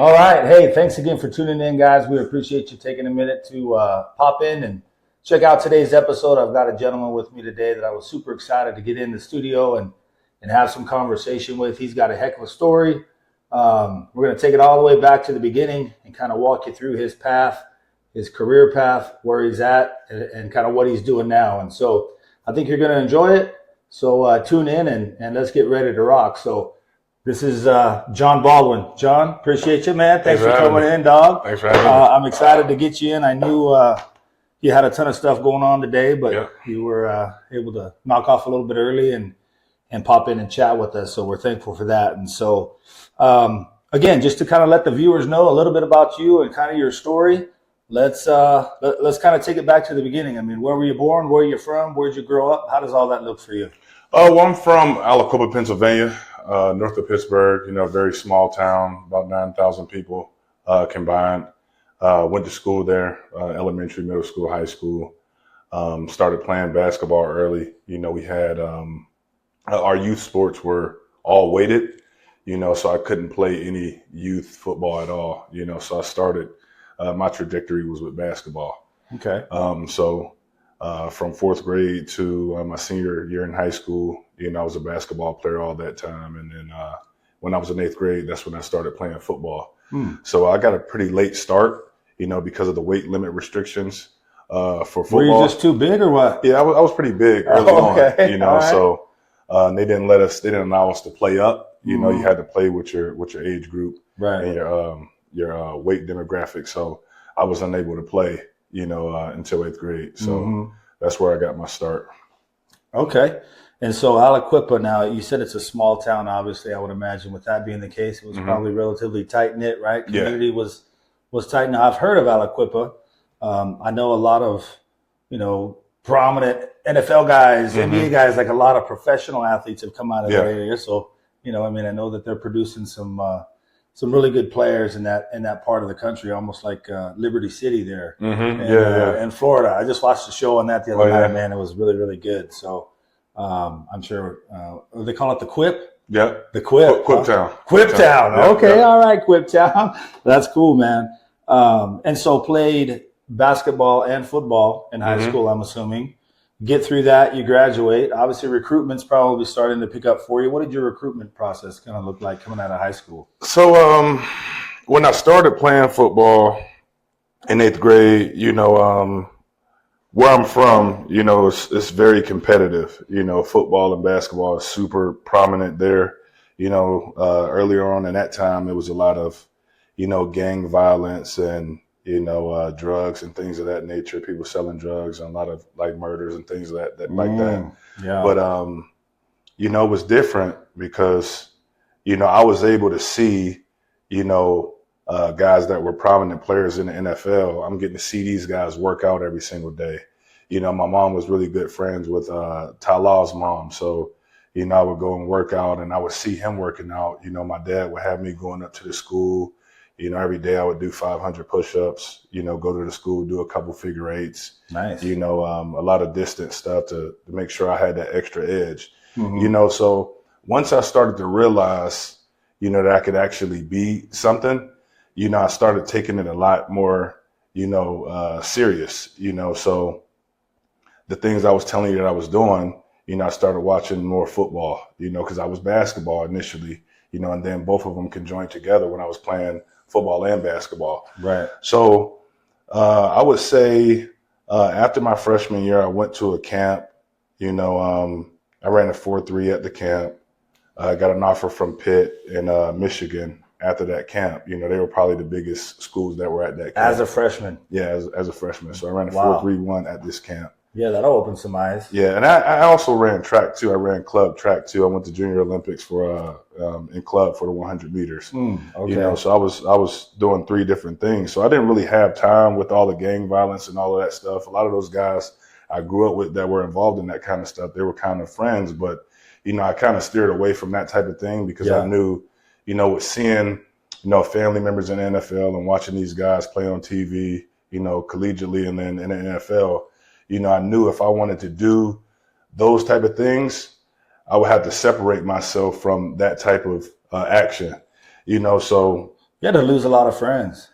All right. Hey, thanks again for tuning in, guys. We appreciate you taking a minute to pop in and check out today's episode. I've got a gentleman with me today that I was super excited to get in the studio and have some conversation with. He's got a heck of a story. We're going to take it all the way back to the beginning and kind of walk you through his path, his career path, where he's at, and kind of what he's doing now. And so I think you're going to enjoy it. So tune in and let's get ready to rock. So this is John Baldwin. John, appreciate you, man. Thanks for coming in, dog. Thanks for having me. I'm excited to get you in. I knew you had a ton of stuff going on today, but you were able to knock off a little bit early and pop in and chat with us. So we're thankful for that. And so, again, just to kind of let the viewers know a little bit about you and kind of your story, let's kind of take it back to the beginning. I mean, where were you born? Where are you from? Where did you grow up? How does all that look for you? Well, I'm from Aliquippa, Pennsylvania, north of Pittsburgh, a very small town, about 9,000 people combined. Went to school there, elementary, middle school, high school. Started playing basketball early. We had our youth sports were all weighted, so I couldn't play any youth football at all, so I started, my trajectory was with basketball. Okay. From fourth grade to my senior year in high school, I was a basketball player all that time. And then when I was in eighth grade, that's when I started playing football. So I got a pretty late start, because of the weight limit restrictions for football. Were you just too big or what? Yeah, I was pretty big early on, right. So they didn't allow us to play up. You had to play with your age group, right, and your weight demographic. So I was unable to play, until eighth grade. So that's where I got my start. Okay. And so Aliquippa, now you said it's a small town, obviously. I would imagine with that being the case, it was probably relatively tight-knit, right? Community was tight. Now, I've heard of Aliquippa. I know a lot of, prominent NFL guys, NBA guys, like a lot of professional athletes have come out of that area. So, I know that they're producing some really good players in that part of the country, almost like Liberty City there in Florida. I just watched the show on that the other night, man. It was really, really good. So I'm sure they call it the Quip. Yeah, the Quip. Quip Town. Quip Town. Okay, all right, Quip Town. That's cool, man. And so played basketball and football in high school, I'm assuming. Get through that, you graduate. Obviously, recruitment's probably starting to pick up for you. What did your recruitment process kind of look like coming out of high school? So when I started playing football in eighth grade, where I'm from, it's very competitive. Football and basketball is super prominent there. Earlier on in that time, it was a lot of, gang violence and, drugs and things of that nature, people selling drugs and a lot of like murders and things like that. Yeah. But, it was different because, I was able to see, guys that were prominent players in the NFL. I'm getting to see these guys work out every single day. My mom was really good friends with Ty Law's mom. So, I would go and work out and I would see him working out. My dad would have me going up to the school. Every day I would do 500 push-ups, go to the school, do a couple figure eights. Nice. A lot of distance stuff to make sure I had that extra edge. So once I started to realize, that I could actually be something, I started taking it a lot more, serious, so the things I was telling you that I was doing, I started watching more football, because I was basketball initially, and then both of them conjoined together when I was playing football and basketball. Right. So I would say after my freshman year, I went to a camp, I ran a 4.3 at the camp. I got an offer from Pitt in Michigan after that camp. They were probably the biggest schools that were at that camp. As a freshman? Yeah, as a freshman. So I ran a 4.31 at this camp. Yeah, that'll open some eyes. Yeah, and I also ran track too. I ran club track too. I went to Junior Olympics for in club for the 100 meters. Okay. So I was doing 3 different things. So I didn't really have time with all the gang violence and all of that stuff. A lot of those guys I grew up with that were involved in that kind of stuff, they were kind of friends, but I kind of steered away from that type of thing because I knew, with seeing, family members in the NFL and watching these guys play on TV, collegiately and then in the NFL. I knew if I wanted to do those type of things, I would have to separate myself from that type of action, So You had to lose a lot of friends.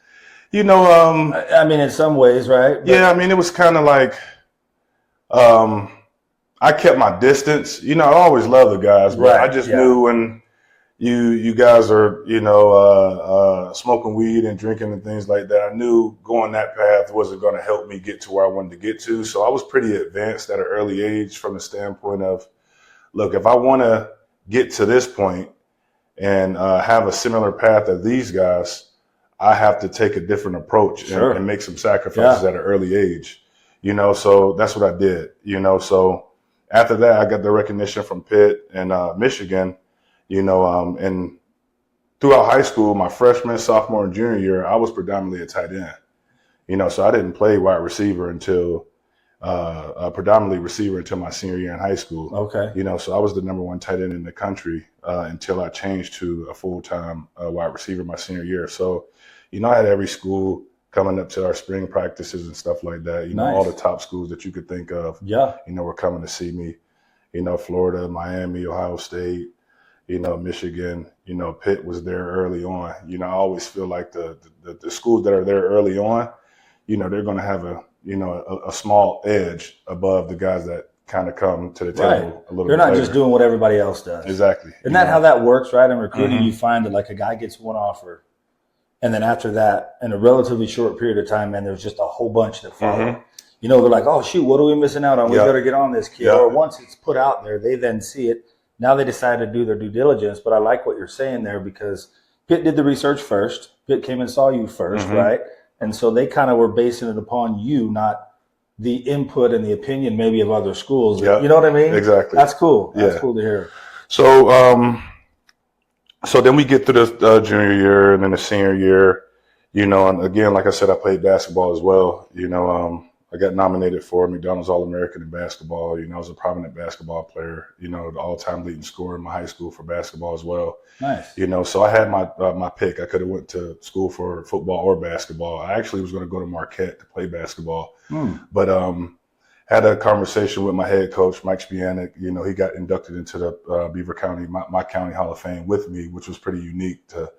You know, I mean, in some ways, right? But, yeah, I mean, it was kind of like I kept my distance. You know, I always loved the guys, but I just knew when you guys are, smoking weed and drinking and things like that, I knew going that path wasn't going to help me get to where I wanted to get to. So I was pretty advanced at an early age from the standpoint of, look, if I want to get to this point and have a similar path as these guys, I have to take a different approach and make some sacrifices at an early age. You know, so that's what I did. You know, so after that, I got the recognition from Pitt and Michigan. You know, and throughout high school, my freshman, sophomore, and junior year, I was predominantly a tight end. You know, so I didn't play wide receiver until predominantly receiver until my senior year in high school. Okay. You know, so I was the number one tight end in the country until I changed to a full-time wide receiver my senior year. So, you know, I had every school coming up to our spring practices and stuff like that. You know, all the top schools that you could think of, you know, were coming to see me. You know, Florida, Miami, Ohio State, you know, Michigan, you know, Pitt was there early on. You know, I always feel like the schools that are there early on, you know, they're going to have a small edge above the guys that kind of come to the table a little bit. They're not later. just doing what everybody else does. Exactly. Isn't that how that works, right? In recruiting, you find that like a guy gets one offer, and then after that, in a relatively short period of time, man, there's just a whole bunch that follow. You know, they're like, oh, shoot, what are we missing out on? We better get on this kid. Or once it's put out there, they then see it. Now they decide to do their due diligence. But I like what you're saying there because Pitt did the research first. Pitt came and saw you first, right? And so they kind of were basing it upon you, not the input and the opinion maybe of other schools. You know what I mean? Exactly. That's cool. That's cool to hear. So, so then we get through the junior year and then the senior year, you know, and again, like I said, I played basketball as well. You know, I got nominated for McDonald's All-American in basketball. You know, I was a prominent basketball player, you know, the all-time leading scorer in my high school for basketball as well. Nice. You know, so I had my pick. I could have went to school for football or basketball. I actually was going to go to Marquette to play basketball. But had a conversation with my head coach, Mike Spianek. You know, he got inducted into the Beaver County, my county Hall of Fame with me, which was pretty unique to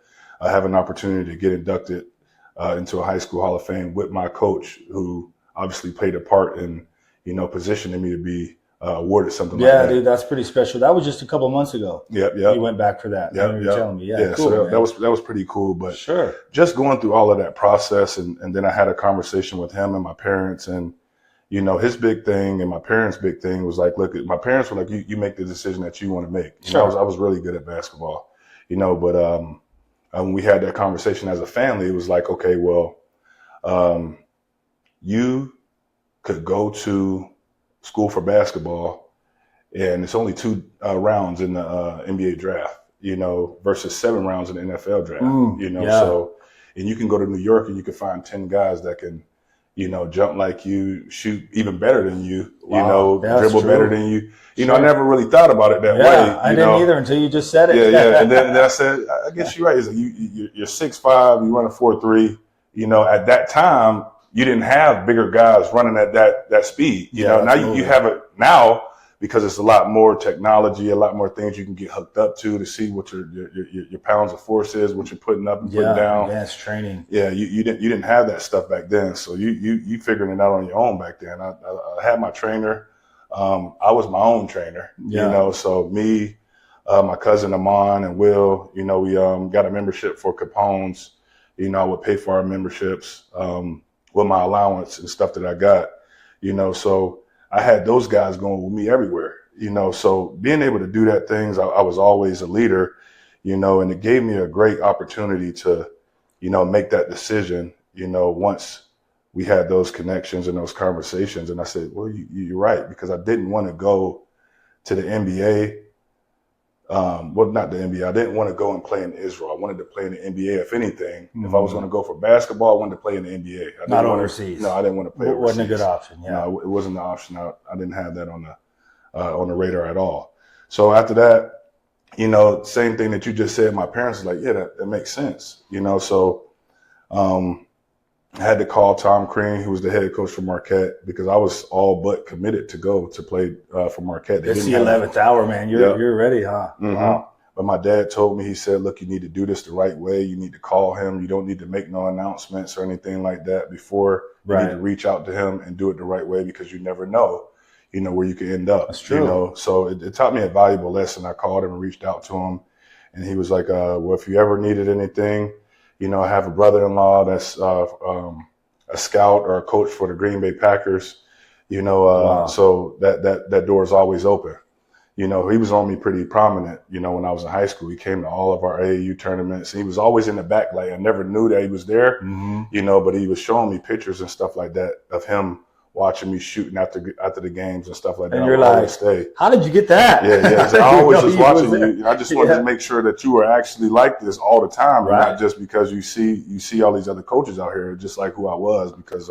have an opportunity to get inducted into a high school Hall of Fame with my coach, who obviously played a part in, you know, positioning me to be awarded something like that. Yeah, dude, that's pretty special. That was just a couple months ago. Yep. You went back for that. You're telling me. Yeah, cool, so that was pretty cool. But sure, just going through all of that process, and then I had a conversation with him and my parents, and you know, his big thing and my parents' big thing was like, look, my parents were like, you make the decision that you want to make. You know, I was really good at basketball, you know, but when we had that conversation as a family, it was like, okay, well, you could go to school for basketball, and it's only 2 rounds in the NBA draft, you know, versus 7 rounds in the NFL draft, you know. So, and you can go to New York and you can find 10 guys that can, you know, jump like you, shoot even better than you, you know, dribble better than you. You know, I never really thought about it that way. I didn't either until you just said it. And then I said, I guess you're right. It's like you're 6'5", you run a 4.3. You know, at that time, you didn't have bigger guys running at that speed. You know, now you have it now because it's a lot more technology, a lot more things you can get hooked up to see what your pounds of force is, what you're putting up and putting down. Advanced training. Yeah, you didn't have that stuff back then, so you figuring it out on your own back then. I had my trainer. I was my own trainer. You know, so me, my cousin Amon and Will, you know, we got a membership for Capone's. You know, I would pay for our memberships with my allowance and stuff that I got. You know, so I had those guys going with me everywhere, you know, so being able to do that things, I was always a leader, you know, and it gave me a great opportunity to, you know, make that decision, you know, once we had those connections and those conversations. And I said, well, you're right, because I didn't want to go to the NBA. Well, not the NBA. I didn't want to go and play in Israel. I wanted to play in the NBA. If anything, if I was going to go for basketball, I wanted to play in the NBA. Not overseas. No, I didn't want to play overseas. It wasn't a good option. Yeah. No, it wasn't an option. I didn't have that on the radar at all. So after that, you know, same thing that you just said. My parents were like, yeah, that makes sense. You know, so I had to call Tom Crean, who was the head coach for Marquette, because I was all but committed to go to play for Marquette. It's the 11th hour, man. You're ready, huh? Wow. But my dad told me, he said, look, you need to do this the right way. You need to call him. You don't need to make no announcements or anything like that before. You need to reach out to him and do it the right way, because you never know, where you could end up. That's true. So it taught me a valuable lesson. I called him and reached out to him, and he was like, well, if you ever needed anything, I have a brother-in-law that's a scout or a coach for the Green Bay Packers, Wow. so that door is always open. He was on me pretty prominent, when I was in high school. He came to all of our AAU tournaments. He was always in the back. Like, I never knew that he was there, but he was showing me pictures and stuff like that of him watching me shooting after the games and stuff like that. And you're like, how did you get that? Yeah. I always was watching you. I just wanted to make sure that you were actually like this all the time, and not just because you see all these other coaches out here, just like who I was, because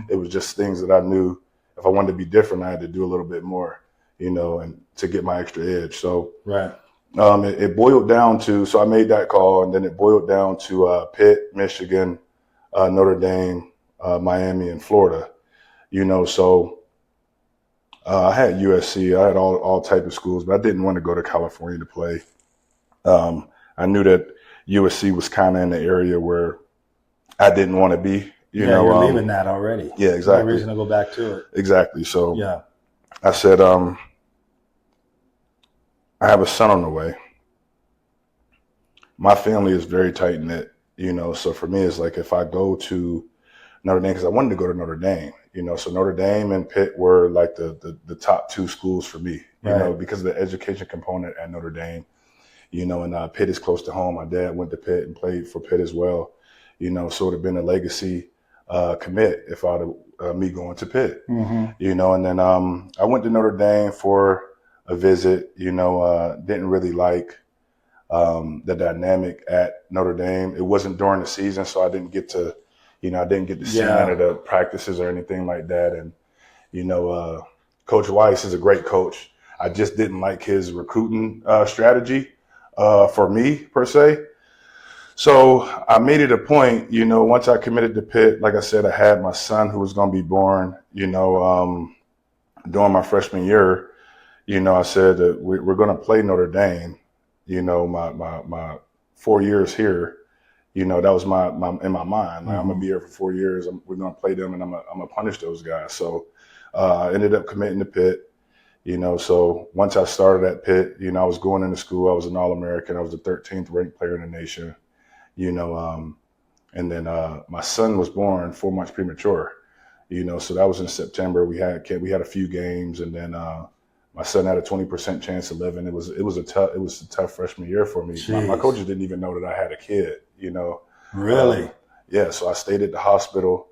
it was just things that I knew if I wanted to be different, I had to do a little bit more, and to get my extra edge. So it boiled down to, so I made that call, and then it boiled down to Pitt, Michigan, Notre Dame, Miami, and Florida. So I had USC, I had all type of schools, but I didn't want to go to California to play. I knew that USC was kind of in the area where I didn't want to be. You're leaving that already. Yeah, exactly. No reason to go back to it. Exactly. So I said, I have a son on the way. My family is very tight knit, so for me, it's like if I go to Notre Dame, because I wanted to go to Notre Dame, so Notre Dame and Pitt were like the top two schools for me, because of the education component at Notre Dame, and Pitt is close to home. My dad went to Pitt and played for Pitt as well, so it would have been a legacy commit if I'd have me going to Pitt, and then I went to Notre Dame for a visit, didn't really like the dynamic at Notre Dame. It wasn't during the season, so I didn't get to see none of the practices or anything like that. And, Coach Weiss is a great coach. I just didn't like his recruiting strategy for me, per se. So I made it a point, once I committed to Pitt, like I said, I had my son who was going to be born, during my freshman year. I said that we're going to play Notre Dame, my 4 years here. That was my in my mind. Like, I'm gonna be here for 4 years. We're gonna play them, and I'm gonna punish those guys. So I ended up committing to Pitt. So once I started at Pitt, I was going into school. I was an All-American. I was the 13th ranked player in the nation. And then my son was born 4 months premature. So that was in September. We had a few games, and then my son had a 20% chance of living. It was a tough freshman year for me. My coaches didn't even know that I had a kid. Really? So I stayed at the hospital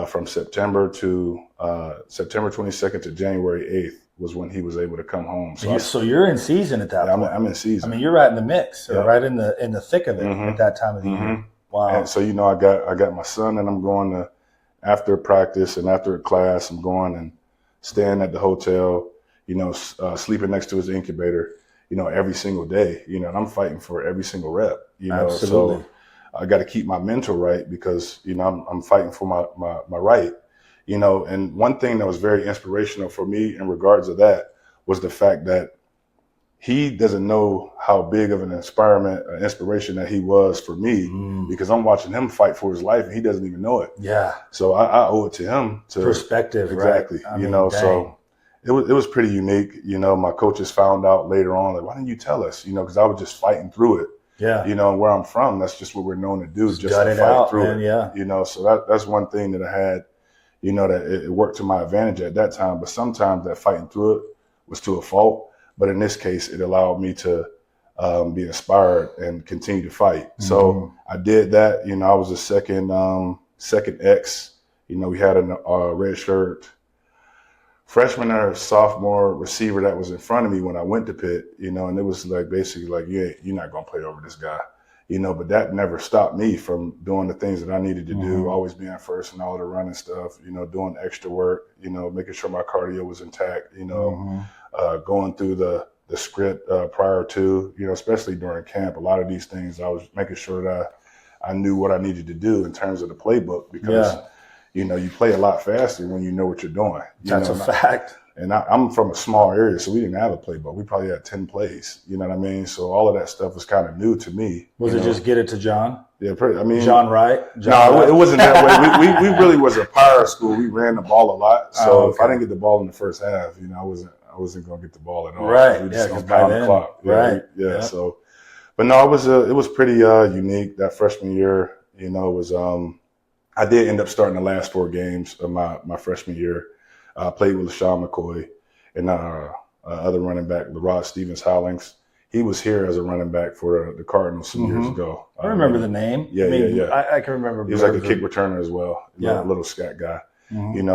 from September 22nd to January 8th was when he was able to come home. So you're in season at that point. I'm in season. I mean, you're right in the mix, right in the thick of it at that time of the year. Wow. And so I got my son, and I'm going to, after practice and after a class, I'm going and staying at the hotel, sleeping next to his incubator, every single day, and I'm fighting for every single rep, Absolutely. So I got to keep my mental right, because, I'm fighting for my right, and one thing that was very inspirational for me in regards to that was the fact that he doesn't know how big of an inspiration that he was for me, because I'm watching him fight for his life, and he doesn't even know it. Yeah. So I owe it to him to perspective. Exactly. Right? So it was pretty unique. My coaches found out later on, like, why didn't you tell us? Because I was just fighting through it. Yeah. And where I'm from, that's just what we're known to do, just to gut it fight out, through man, it. yeah. So that's one thing that I had, that it worked to my advantage at that time. But sometimes that fighting through it was to a fault. But in this case, it allowed me to be inspired and continue to fight. So I did that. I was the second X. We had a red shirt freshman or sophomore receiver that was in front of me when I went to Pitt, and it was like basically like, yeah, you're not going to play over this guy, but that never stopped me from doing the things that I needed to do, always being first and all the running stuff, doing extra work, making sure my cardio was intact, going through the script prior to, especially during camp. A lot of these things, I was making sure that I knew what I needed to do in terms of the playbook, because you play a lot faster when you know what you're doing. That's a fact. And I'm from a small area, so we didn't have a playbook. We probably had 10 plays. You know what I mean? So all of that stuff was kind of new to me. Was it just get it to John? Yeah, pretty, I mean, John Wright. It wasn't that way. We really was a power school. We ran the ball a lot. So if I didn't get the ball in the first half, I wasn't going to get the ball at all. Right. We just gonna pound the clock. Right. Yeah. So, but no, it was pretty unique that freshman year. It was. I did end up starting the last 4 games of my freshman year. I played with LaShawn McCoy and other running back, LaRod Stevens-Hollings. He was here as a running back for the Cardinals some years ago. I remember the name. Yeah. I can remember. He was like a kick returner as well. Yeah. A little scat guy.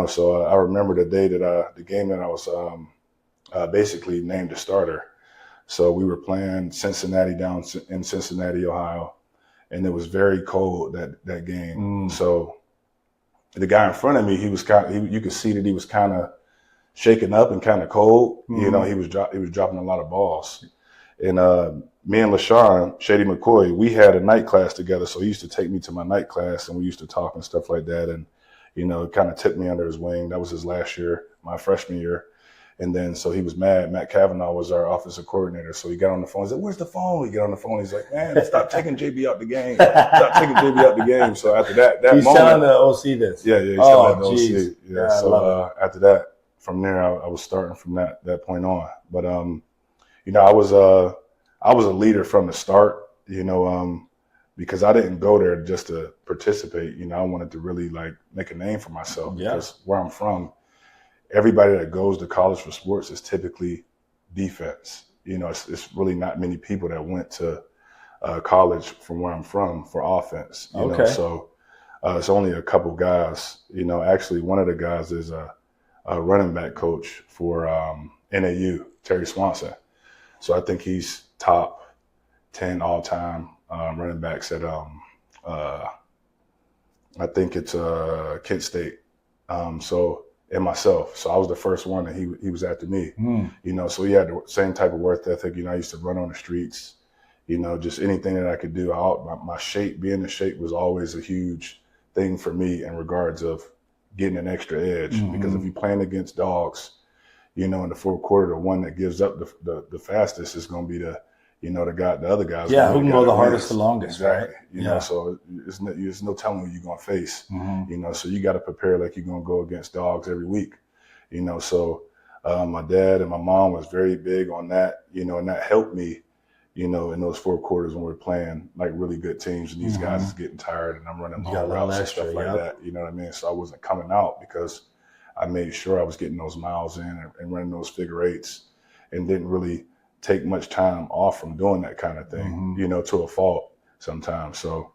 So I remember the day that the game that I was basically named a starter. So we were playing Cincinnati down in Cincinnati, Ohio, and it was very cold that game. So the guy in front of me, you could see that he was kind of shaken up and kind of cold. He was dropping a lot of balls. And me and LaShawn, Shady McCoy, we had a night class together. So he used to take me to my night class, and we used to talk and stuff like that. And it kind of took me under his wing. That was his last year, my freshman year. And then, so he was mad. Matt Cavanaugh was our offensive coordinator. So he got on the phone. He said, "Where's the phone?" He got on the phone. He's like, "Man, stop taking JB out the game. Stop taking JB out the game." So after that he's moment. telling the OC this. Yeah, he's telling the OC. Yeah, so after that, from there, I was starting from that point on. But, I was a leader from the start, because I didn't go there just to participate. I wanted to really make a name for myself because where I'm from, everybody that goes to college for sports is typically defense. It's really not many people that went to college from where I'm from for offense. So it's only a couple guys. Actually, one of the guys is a running back coach for NAU, Terry Swanson. So I think he's top 10 all time running backs at I think it's Kent State. And myself. So I was the first one, and he was after me. So he had the same type of work ethic. I used to run on the streets, just anything that I could do. My shape, being in shape was always a huge thing for me in regards of getting an extra edge. Because if you're playing against dogs, in the fourth quarter, the one that gives up the fastest is going to be the other guys. Yeah, who can go the hardest, the longest, exactly. right? So there's no telling who you're going to face. So you got to prepare like you're going to go against dogs every week. So my dad and my mom was very big on that. And that helped me. In those 4 quarters when we're playing really good teams, and these guys is getting tired, and I'm running long routes and stuff like that. You know what I mean? So I wasn't coming out because I made sure I was getting those miles in and running those figure eights, and didn't really take much time off from doing that kind of thing, to a fault sometimes. So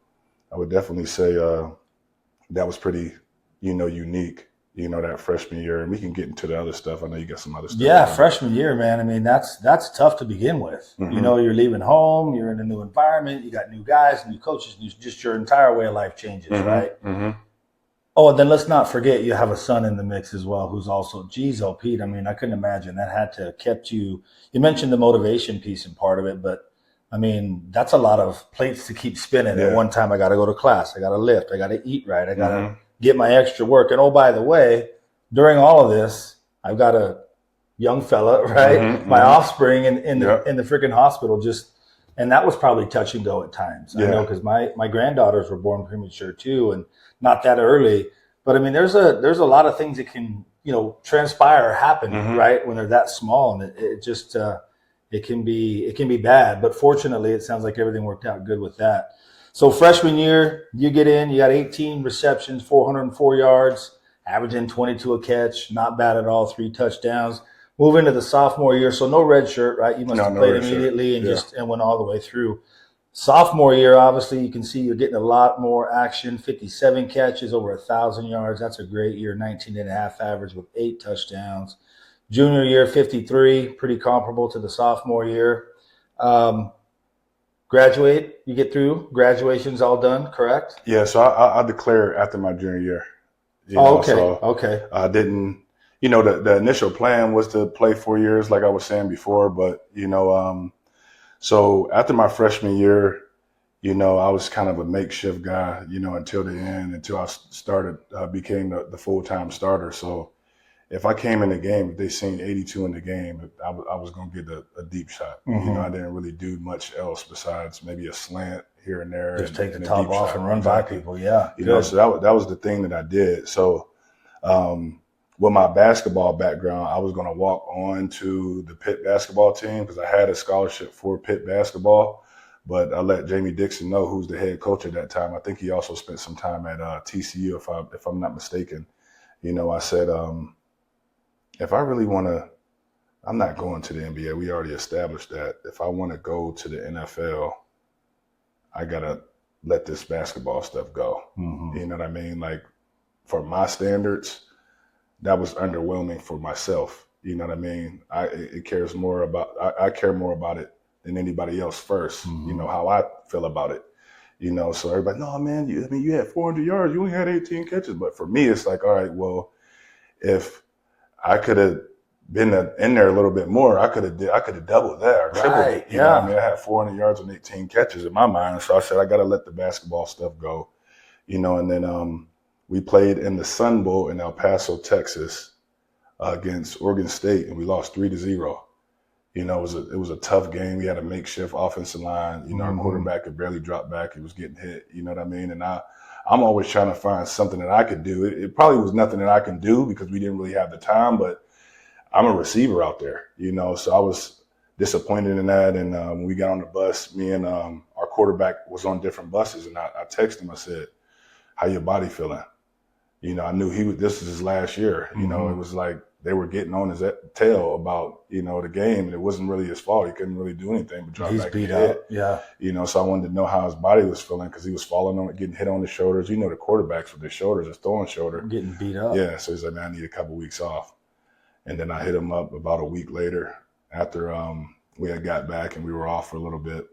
I would definitely say that was pretty, unique, that freshman year. And we can get into the other stuff. I know you got some other stuff. Yeah, freshman year, man. I mean, that's tough to begin with. You're leaving home, you're in a new environment, you got new guys, new coaches, just your entire way of life changes, right? Oh, and then let's not forget you have a son in the mix as well who's also, Pete, I mean, I couldn't imagine that had to have kept you. You mentioned the motivation piece and part of it, but I mean, that's a lot of plates to keep spinning. At one time, I got to go to class, I got to lift, I got to eat right, I got to get my extra work. And oh, by the way, during all of this, I've got a young fella, right? My offspring in the freaking hospital and that was probably touch and go at times. I know because my granddaughters were born premature too, and not that early. But I mean, there's a lot of things that can transpire or happen right when they're that small, and it just it can be bad. But fortunately, it sounds like everything worked out good with that. So freshman year, you get in, you got 18 receptions, 404 yards, averaging 22 a catch, not bad at all, 3 touchdowns. Move into the sophomore year, so no red shirt, right? You must have played immediately and went all the way through. Sophomore year, obviously, you can see you're getting a lot more action, 57 catches, over 1,000 yards. That's a great year, 19.5 average with 8 touchdowns. Junior year, 53, pretty comparable to the sophomore year. Graduate, you get through, graduation's all done, correct? Yeah, so I declared after my junior year. Okay. I didn't, the initial plan was to play 4 years, like I was saying before, but, so after my freshman year, I was kind of a makeshift guy, until the end, until I became the full-time starter. So if I came in the game, if they seen 82 in the game, I was going to get a deep shot. You know, I didn't really do much else besides maybe a slant here and there. Just take the a top deep off shot. and run by people. Yeah. You know, so that was the thing that I did. So with my basketball background, I was going to walk on to the Pitt basketball team because I had a scholarship for Pitt basketball. But I let Jamie Dixon know, who's the head coach at that time. I think he also spent some time at TCU, if I'm not mistaken. You know, I said, if I really want to, I'm not going to the NBA. We already established that. If I want to go to the NFL, I got to let this basketball stuff go. You know what I mean? Like, for my standards, that was underwhelming for myself. You know what I mean? I care more about it than anybody else first. You know, how I feel about it. You know, so everybody, no, man, you had 400 yards. You only had 18 catches. But for me, it's like, all right, well, if I could have been in there a little bit more, I could have doubled that or tripled it. You know what I mean? I had 400 yards and 18 catches in my mind. So I said, I got to let the basketball stuff go. You know, and then we played in the Sun Bowl in El Paso, Texas, against Oregon State, and we lost 3-0. You know, it was a tough game. We had a makeshift offensive line. You know, our quarterback could barely drop back. He was getting hit. You know what I mean? And I'm always trying to find something that I could do. It probably was nothing that I can do because we didn't really have the time, but I'm a receiver out there, you know, so I was disappointed in that. And when we got on the bus, me and our quarterback was on different buses, and I texted him. I said, how your body feeling? You know, I knew this was his last year. You know, it was like they were getting on his tail about, you know, the game, and it wasn't really his fault. He couldn't really do anything but drop back and hit. Yeah. You know, so I wanted to know how his body was feeling because he was falling on it, getting hit on the shoulders. You know, the quarterbacks with their shoulders, his throwing shoulder. Getting beat up. Yeah, so he's like, man, I need a couple weeks off. And then I hit him up about a week later after we had got back and we were off for a little bit.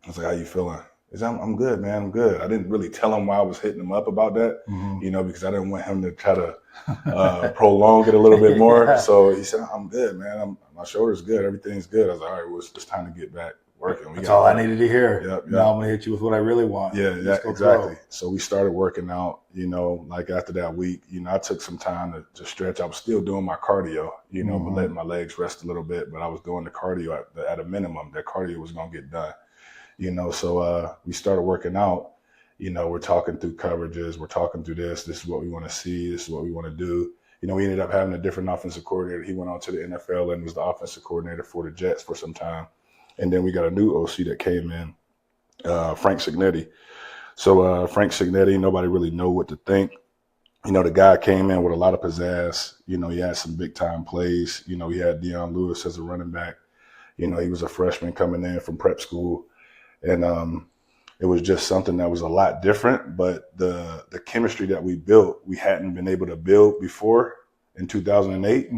I was like, how you feeling? He said, I'm good, man. I'm good. I didn't really tell him why I was hitting him up about that, you know, because I didn't want him to try to prolong it a little bit more. Yeah. So he said, I'm good, man. My shoulder's good. Everything's good. I was like, all right, well, it's time to get back working. That's all I needed to hear. Yep. Now I'm going to hit you with what I really want. Yeah, exactly. So we started working out, you know, like after that week, you know, I took some time to stretch. I was still doing my cardio, you know, but letting my legs rest a little bit. But I was doing the cardio at a minimum. That cardio was going to get done, you know. So we started working out. You know, we're talking through coverages. We're talking through this. This is what we want to see. This is what we want to do. You know, we ended up having a different offensive coordinator. He went on to the NFL and was the offensive coordinator for the Jets for some time. And then we got a new OC that came in, Frank Signetti. So Frank Signetti, nobody really know what to think. You know, the guy came in with a lot of pizzazz. You know, he had some big-time plays. You know, he had Deion Lewis as a running back. You know, he was a freshman coming in from prep school. And it was just something that was a lot different. But the chemistry that we built, we hadn't been able to build before in 2008,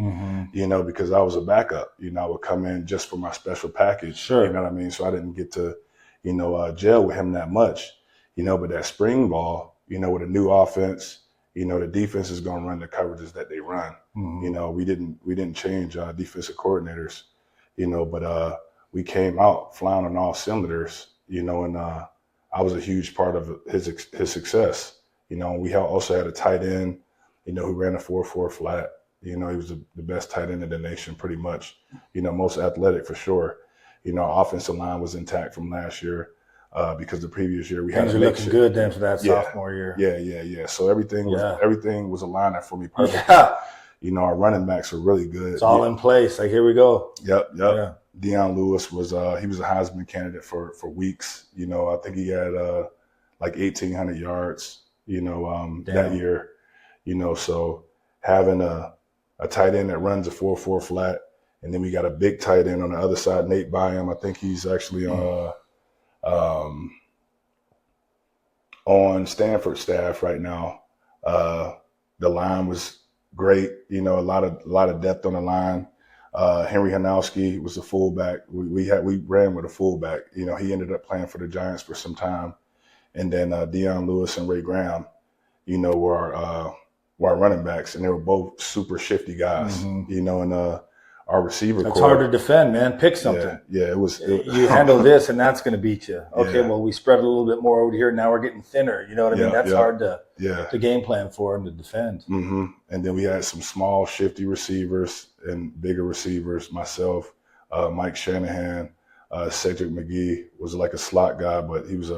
you know, because I was a backup. You know, I would come in just for my special package. Sure. You know what I mean? So I didn't get to, you know, gel with him that much. You know, but that spring ball, you know, with a new offense, you know, the defense is going to run the coverages that they run. You know, we didn't change defensive coordinators, you know, but we came out flying on all cylinders, you know, and I was a huge part of his success. You know, we also had a tight end, you know, who ran a 4.4 flat. You know, he was the best tight end in the nation pretty much, you know, most athletic for sure. You know, our offensive line was intact from last year because the previous year we had a looking good then for that sophomore year. Yeah. So everything was aligning for me perfectly. Yeah. You know, our running backs were really good. It's all in place. Like, here we go. Yep. Yeah. Deion Lewis was he was a Heisman candidate for weeks. You know, I think he had like 1,800 yards, you know, that year. You know, so having a tight end that runs a 4.4 flat, and then we got a big tight end on the other side, Nate Byam. I think he's actually on Stanford staff right now. The line was great. You know, a lot of depth on the line. Henry Hanowski was the fullback. We ran with a fullback. You know, he ended up playing for the Giants for some time, and then Deion Lewis and Ray Graham, you know, were our running backs, and they were both super shifty guys. You know, and our receiver That's core. hard to defend, man. Pick something. Yeah, it was. You handle this, and that's going to beat you. Okay, Yeah. well, we spread a little bit more over here. Now we're getting thinner. You know what I mean? That's hard to game plan for and to defend. Mm-hmm. And then we had some small, shifty receivers and bigger receivers. Myself, Mike Shanahan, Cedric McGee was like a slot guy, but he's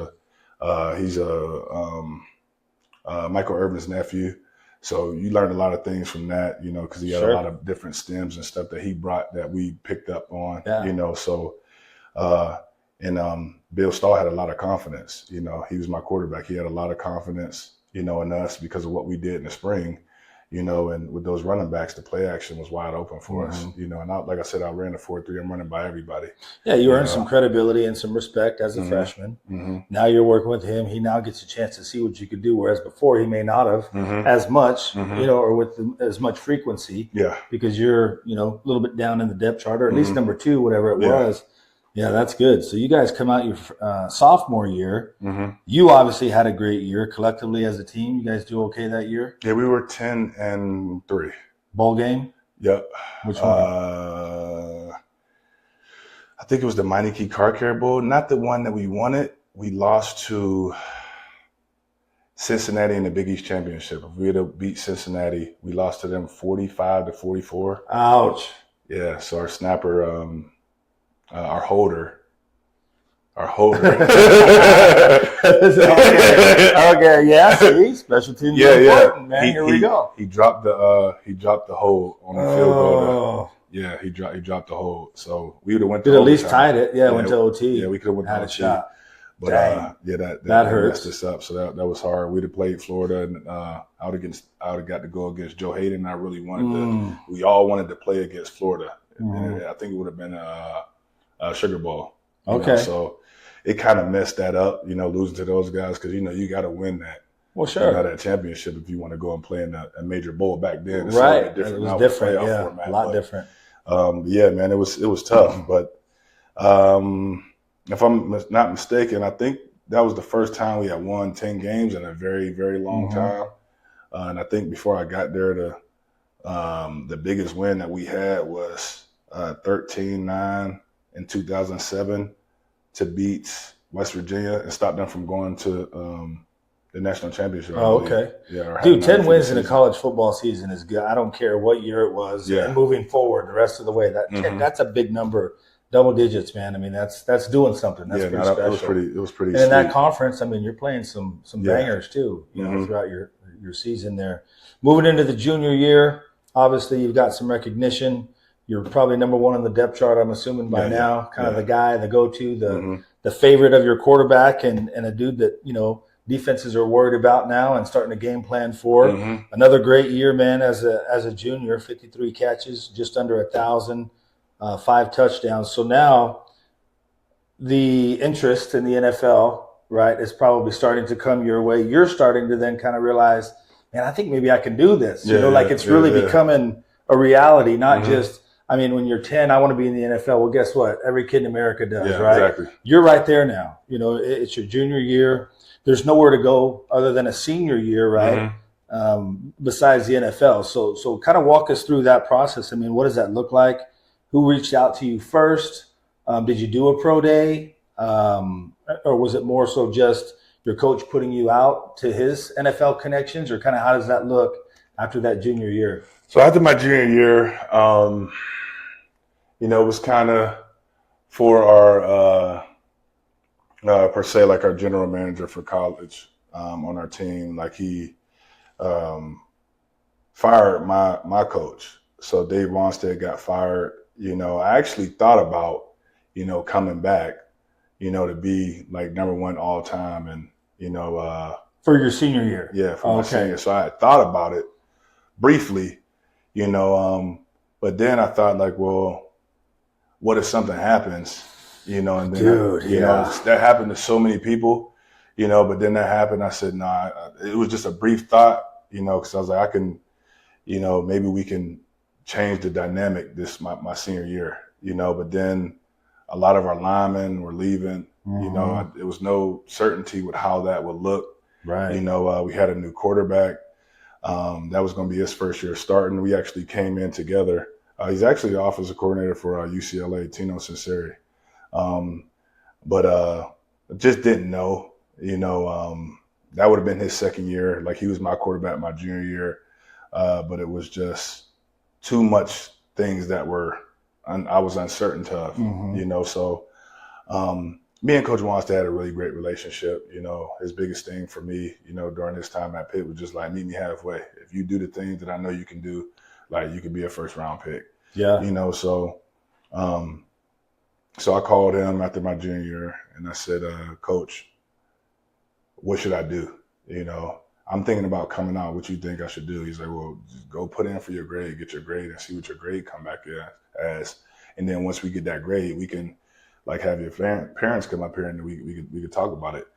Michael Irvin's nephew. So you learned a lot of things from that, you know, because he had a lot of different stems and stuff that he brought that we picked up on, you know. So, Bill Stahl had a lot of confidence. You know, he was my quarterback. He had a lot of confidence, you know, in us because of what we did in the spring, you know, and with those running backs, the play action was wide open for us, you know. And like I said, I ran the 4-3. I'm running by everybody. Yeah, you earned some credibility and some respect as a freshman. Now you're working with him. He now gets a chance to see what you could do, whereas before he may not have as much, you know, or with as much frequency. Yeah. Because you're, you know, a little bit down in the depth chart, or at least number 2, whatever it was. Yeah, that's good. So you guys come out your sophomore year. You obviously had a great year collectively as a team. You guys do okay that year? Yeah, we were 10-3. Bowl game? Yep. Which one? I think it was the Meineke Car Care Bowl. Not the one that we wanted. We lost to Cincinnati in the Big East Championship. If we had beat Cincinnati, we lost to them 45-44. Ouch. Yeah, so our snapper, our holder. Okay, yeah, see, special teams. Yeah. Man, here we go. He dropped the hold on the field goal. Yeah, he dropped the hold. So we would have went to at least tied it. Yeah, went to OT. Yeah, we could have went to had OT. A shot. But that hurts messed us up. So that was hard. We'd have played Florida, and I would have got to go against Joe Hayden. I really wanted to. We all wanted to play against Florida. And I think it would have been a Sugar Bowl. Okay. So it kind of messed that up, you know, losing to those guys because, you know, you got to win that. Well, sure. You know, that championship if you want to go and play in a major bowl back then. It's right. It was different. Yeah, format, a lot different. Yeah, man, it was tough. But if I'm not mistaken, I think that was the first time we had won 10 games in a very, very long time. And I think before I got there, the biggest win that we had was 13-9 in 2007 to beat West Virginia and stop them from going to the national championship. Oh, okay. Yeah, dude, 10 wins in a college football season is good. I don't care what year it was. Yeah. And moving forward the rest of the way, that's a big number. Double digits, man. I mean, that's doing something. That's pretty special. It was pretty. And in that conference, I mean, you're playing some bangers too. You know, throughout your season there. Moving into the junior year, obviously you've got some recognition. You're probably number 1 on the depth chart, I'm assuming by now. Kind of the guy, the go-to, the favorite of your quarterback, and a dude that, you know, defenses are worried about now and starting to game plan for. Another great year, man, as a junior. 53 catches, just under 1,000, 5 touchdowns. So now the interest in the NFL, right, is probably starting to come your way. You're starting to then kind of realize, man, I think maybe I can do this. It's really becoming a reality, not just, I mean, when you're 10, I want to be in the NFL. Well, guess what? Every kid in America does, right? Exactly. You're right there now. You know, it's your junior year. There's nowhere to go other than a senior year, right? Besides the NFL. So kind of walk us through that process. I mean, what does that look like? Who reached out to you first? Did you do a pro day? Or was it more so just your coach putting you out to his NFL connections? Or kind of how does that look after that junior year? So after my junior year, you know, it was kind of for our, per se, like our general manager for college on our team. Like he fired my coach. So Dave Ronstadt got fired. You know, I actually thought about, you know, coming back, you know, to be like number 1 all time. And, you know. For your senior year? Yeah, for my senior. So I had thought about it briefly, you know, but then I thought like, well, what if something happens, you know, and then, you know, that happened to so many people, you know, but then that happened. I said, nah, it was just a brief thought, you know, because I was like, I can, you know, maybe we can change the dynamic my senior year, you know, but then a lot of our linemen were leaving, you know, there was no certainty with how that would look. Right. You know, we had a new quarterback. That was going to be his first year starting. We actually came in together He's actually the offensive coordinator for UCLA, Tino Sinceri. But just didn't know, that would have been his second year. Like he was my quarterback my junior year. But it was just too much things that I was uncertain of, So me and Coach Wannstedt had a really great relationship. His biggest thing for me, during his time at Pitt was just like, meet me halfway. If you do the things that I know you can do, like you could be a first round pick. Yeah. So I called him after my junior year and I said, Coach, what should I do? I'm thinking about coming out. What you think I should do? He's like, well, just go put in for your grade, get your grade, and see what your grade come back as. And then once we get that grade, we can like have your parents come up here and we could talk about it.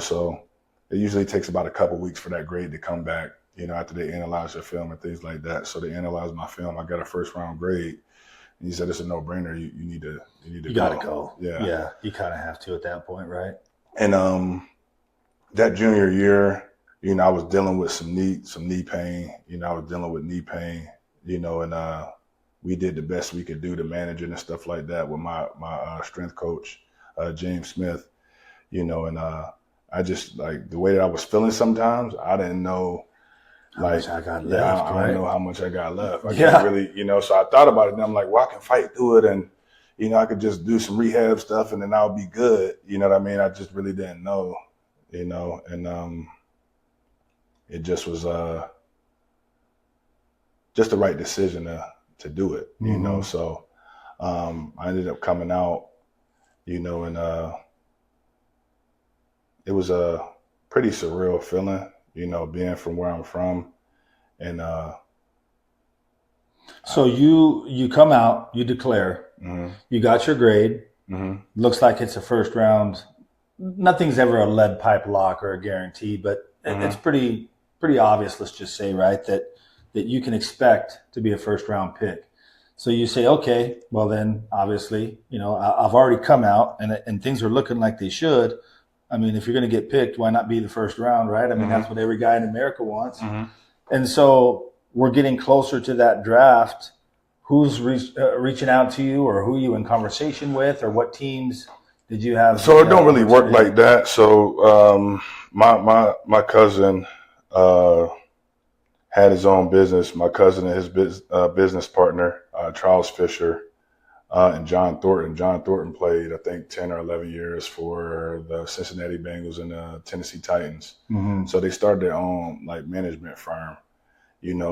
So it usually takes about a couple weeks for that grade to come back. After they analyze your film and things like that. So they analyzed my film. I got a first round grade. And he said it's a no brainer. You need to You gotta go. Yeah. You kind of have to at that point, right? And that junior year, I was dealing with some knee pain. I was dealing with knee pain, and we did the best we could do to manage it and stuff like that with my strength coach, James Smith, and I just like the way that I was feeling sometimes, I didn't know how much I got left. I don't know how much I got left. I can't really, so I thought about it and I'm like, well, I can fight through it and, I could just do some rehab stuff and then I'll be good. You know what I mean? I just really didn't know, and it just was just the right decision to do it, So I ended up coming out, and it was a pretty surreal feeling, being from where I'm from. And so you come out, you declare, you got your grade. Looks like it's a first round. Nothing's ever a lead pipe lock or a guarantee, but it's pretty obvious, let's just say, right, that you can expect to be a first round pick. So you say, okay, well then obviously, I've already come out and things are looking like they should. I mean, if you're going to get picked, why not be the first round, right? I mean, that's what every guy in America wants. And so we're getting closer to that draft. Who's reaching out to you, or who are you in conversation with, or what teams did you have? So it don't really work like that. So my cousin had his own business. My cousin and his business partner, Charles Fisher, and John Thornton. John Thornton played, I think, 10 or 11 years for the Cincinnati Bengals and the Tennessee Titans. So they started their own like management firm,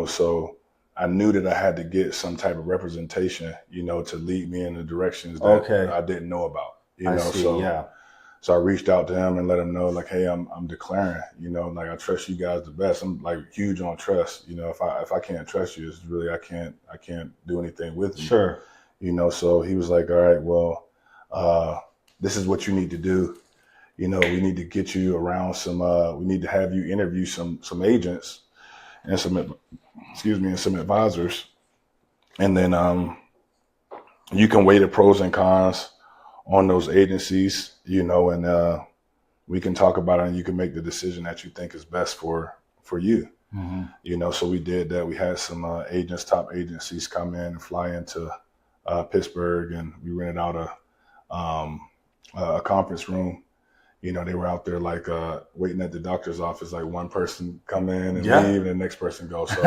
so I knew that I had to get some type of representation, to lead me in the directions that I didn't know about, So I reached out to him and let him know, like, hey, I'm declaring, like I trust you guys the best. I'm like huge on trust. If I can't trust you, it's really I can't do anything with you. Sure. So he was like, all right, well, this is what you need to do. We need to get you around we need to have you interview some agents and some advisors. And then you can weigh the pros and cons on those agencies, and we can talk about it and you can make the decision that you think is best for you. So we did that. We had some top agencies come in and fly into Pittsburgh, and we rented out a conference room. They were out there like waiting at the doctor's office, like one person come in and leave and the next person goes. So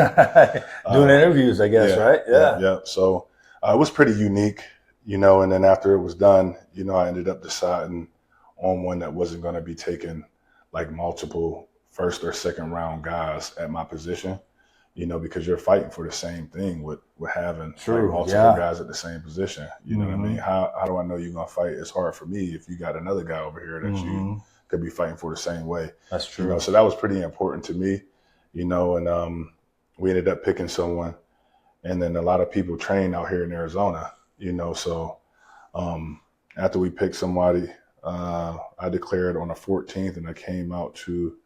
doing interviews, I guess, right? Yeah. So it was pretty unique, and then after it was done, I ended up deciding on one that wasn't going to be taking like multiple first or second round guys at my position. Because you're fighting for the same thing with having like multiple guys at the same position. You know what I mean? How do I know you're going to fight? It's hard for me if you got another guy over here that you could be fighting for the same way. That's true. So that was pretty important to me, and we ended up picking someone. And then a lot of people train out here in Arizona, so after we picked somebody, I declared on the 14th and I came out to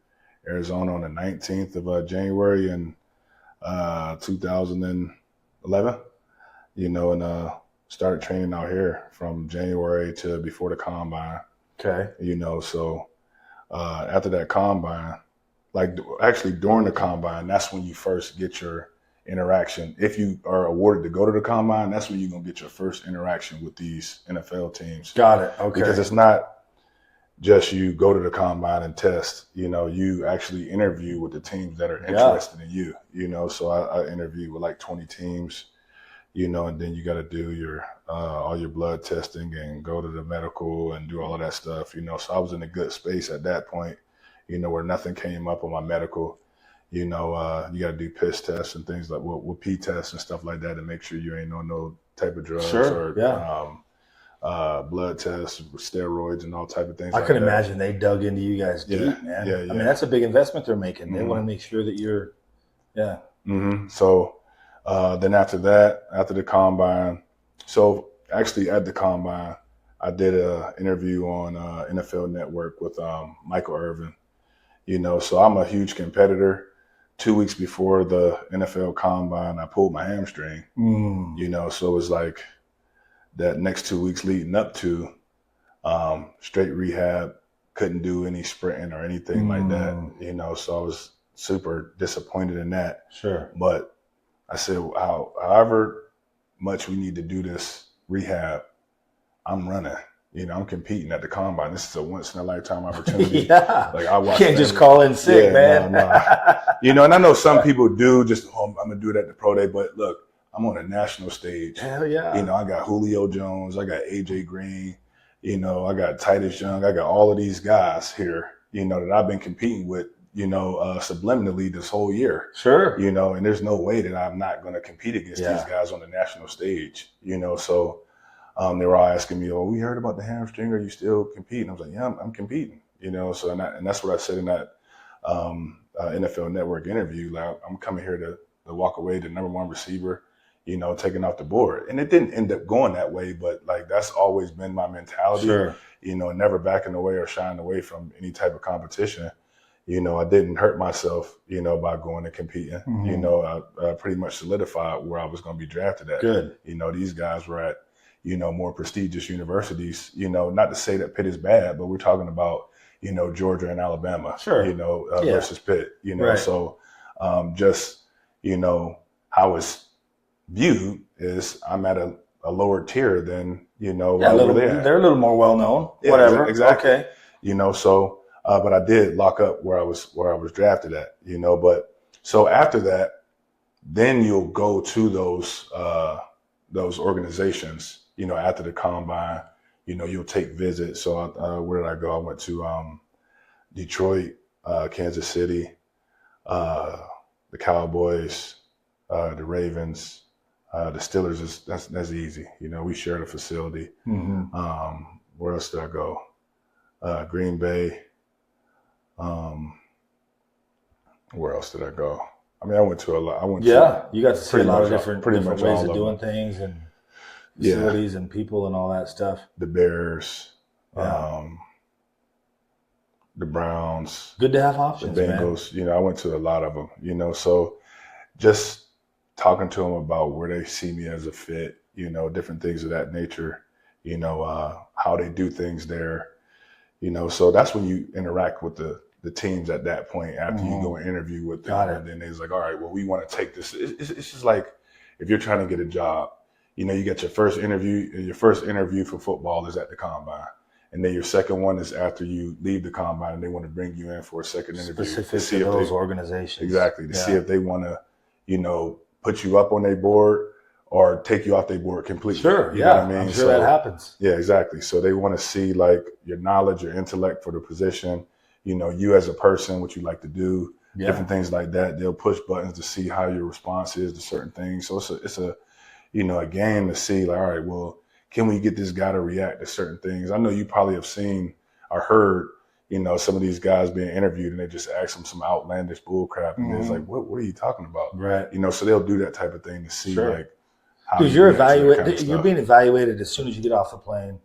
Arizona on the 19th of January and 2011, and started training out here from January to before the combine. Okay. So after that combine, like actually during the combine, that's when you first get your interaction. If you are awarded to go to the combine, that's when you're going to get your first interaction with these NFL teams. Got it. Okay. Because it's not just you go to the combine and test, you actually interview with the teams that are interested in you, so I interviewed with like 20 teams, and then you got to do your all your blood testing and go to the medical and do all of that stuff, so I was in a good space at that point, where nothing came up on my medical, you got to do piss tests and things like with P tests and stuff like that to make sure you ain't on no type of drugs or blood tests, steroids, and all type of things. I could imagine they dug into you guys deep, man. Yeah. I mean, that's a big investment they're making. They want to make sure that you're, So then after the combine, so actually at the combine, I did an interview on NFL Network with Michael Irvin. So I'm a huge competitor. 2 weeks before the NFL combine, I pulled my hamstring. So it was like that next 2 weeks leading up to straight rehab, couldn't do any sprinting or anything like that, so I was super disappointed in that. Sure. But I said, however much we need to do this rehab, I'm running. I'm competing at the combine. This is a once in a lifetime opportunity. Like I watch. You can't just call in sick, man. No. And I know some people do just, I'm gonna do it at the pro day, but look, I'm on a national stage. Hell yeah. I got Julio Jones, I got AJ Green, I got Titus Young, I got all of these guys here, that I've been competing with, subliminally this whole year. Sure. And there's no way that I'm not going to compete against these guys on the national stage, so they were all asking me, we heard about the hamstring, are you still competing? I was like, yeah, I'm competing, so, and that's what I said in that NFL Network interview. Like, I'm coming here to walk away the number one receiver, taking off the board. And it didn't end up going that way, but like, that's always been my mentality, sure. Never backing away or shying away from any type of competition. I didn't hurt myself, by going and competing. I pretty much solidified where I was going to be drafted at. Good. These guys were at, more prestigious universities, not to say that Pitt is bad, but we're talking about, Georgia and Alabama, sure. Versus Pitt, right. So just, how it's viewed is I'm at a lower tier than, they're a little more well-known, whatever. Exactly. Okay. So, but I did lock up where I was drafted at, but so after that, then you'll go to those organizations, after the combine, you'll take visits. So where did I go? I went to Detroit, Kansas City, the Cowboys, the Ravens, the Steelers. That's easy. We share the facility. Where else did I go? Green Bay. Where else did I go? I mean, I went to a lot. You got to see a lot of different ways of doing things and facilities and people and all that stuff. The Bears, the Browns. Good to have options, the Bengals. Man. I went to a lot of them. So just talking to them about where they see me as a fit. Different things of that nature. How they do things there. So that's when you interact with the teams at that point after you go and interview with them. And then it's like, all right, well, we want to take this. It's just like if you're trying to get a job, you get your first interview. Your first interview for football is at the combine. And then your second one is after you leave the combine and they want to bring you in for a second interview. Specific to those organizations. Exactly. To see if they want to, put you up on their board or take you off their board completely. Sure. You know what I mean? I'm sure that happens. Yeah, exactly. So they want to see like your knowledge, your intellect for the position, you as a person, what you like to do, different things like that. They'll push buttons to see how your response is to certain things. So it's a game to see like, all right, well, can we get this guy to react to certain things? I know you probably have seen or heard, some of these guys being interviewed and they just ask them some outlandish bull crap. And it's like, what are you talking about? Right. So they'll do that type of thing to see like, because you're being evaluated as soon as you get off the plane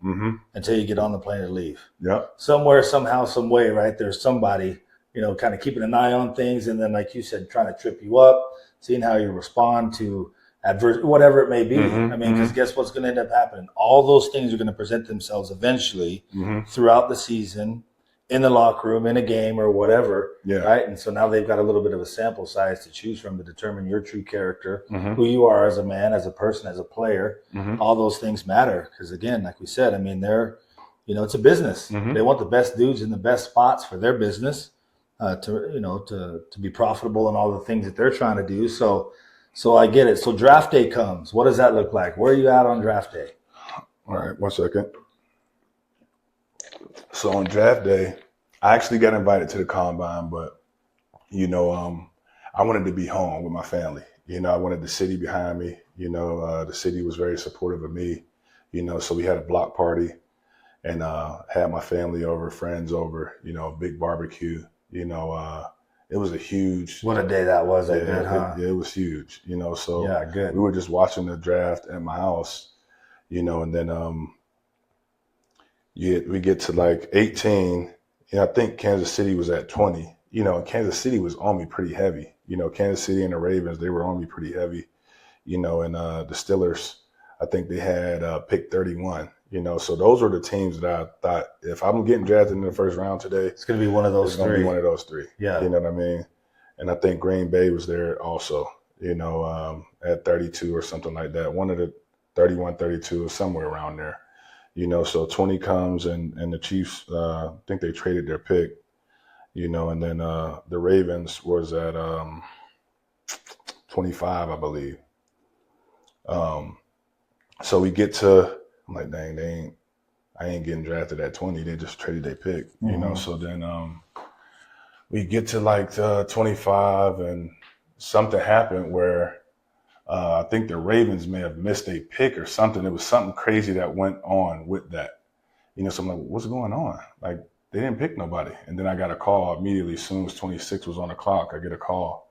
until you get on the plane to leave. Yeah. Somewhere, somehow, some way, right? There's somebody, kind of keeping an eye on things. And then, like you said, trying to trip you up, seeing how you respond to adverse, whatever it may be. I mean, because guess what's going to end up happening? All those things are going to present themselves eventually throughout the season in the locker room, in a game or whatever, Yeah. right? And so now they've got a little bit of a sample size to choose from to determine your true character, Mm-hmm. who you are as a man, as a person, as a player. Mm-hmm. All those things matter because, again, like we said, I mean, it's a business. Mm-hmm. They want the best dudes in the best spots for their business to be profitable in all the things that they're trying to do. So I get it. So draft day comes. What does that look like? Where are you at on draft day? All right, 1 second. So on draft day, I actually got invited to the combine, but I wanted to be home with my family. I wanted the city behind me. The city was very supportive of me. So we had a block party and had my family over, friends over. Big barbecue. It was a huge. What a day that was! I bet, huh? It was huge. So yeah, good. We were just watching the draft at my house. And then we get to like 18. I think Kansas City was at 20. And Kansas City was on me pretty heavy. Kansas City and the Ravens, they were on me pretty heavy. And the Steelers, I think they had pick 31. So those were the teams that I thought, if I'm getting drafted in the first round today, it's going to be one of those three. It's going to be one of those three. Yeah. You know what I mean? And I think Green Bay was there also, at 32 or something like that. One of the 31, 32 or somewhere around there. So 20 comes and the Chiefs, I think they traded their pick, and then the Ravens was at 25, I believe. So we get to, I'm like, dang, I ain't getting drafted at 20. They just traded their pick, So then we get to like 25 and something happened where I think the Ravens may have missed a pick or something. It was something crazy that went on with that. So I'm like, what's going on? Like, they didn't pick nobody. And then I got a call immediately as soon as 26 was on the clock. I get a call,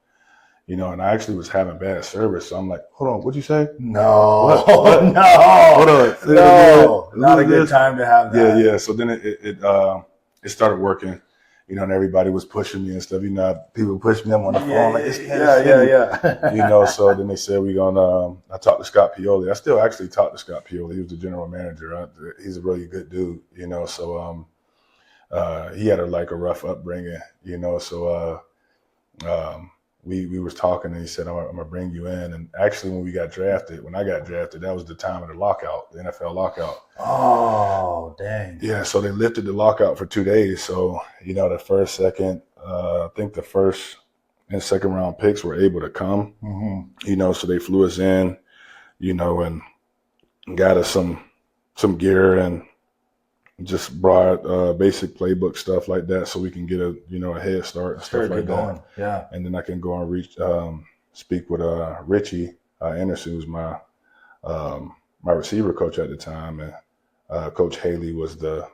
and I actually was having bad service. So I'm like, hold on, what'd you say? No, what? No, hold on. No, not a good time to have that. Yeah. So then it started working. And everybody was pushing me and stuff. People push me up on the phone like, it's Kansas City. Yeah. So then they said I talked to Scott Pioli. I still actually talked to Scott Pioli. He was the general manager. He's a really good dude, So he had a rough upbringing, So we was talking and he said, I'm gonna bring you in. And actually, when I got drafted, that was the time of the lockout, the NFL lockout. Oh, dang. Yeah, so they lifted the lockout for 2 days. So, the first, second, I think the first and second round picks were able to come, so they flew us in, and got us some gear and just brought basic playbook stuff like that so we can get a head start and stuff like that. Yeah. And then I can go and speak with Richie Anderson, who's my receiver coach at the time, and Coach Haley was the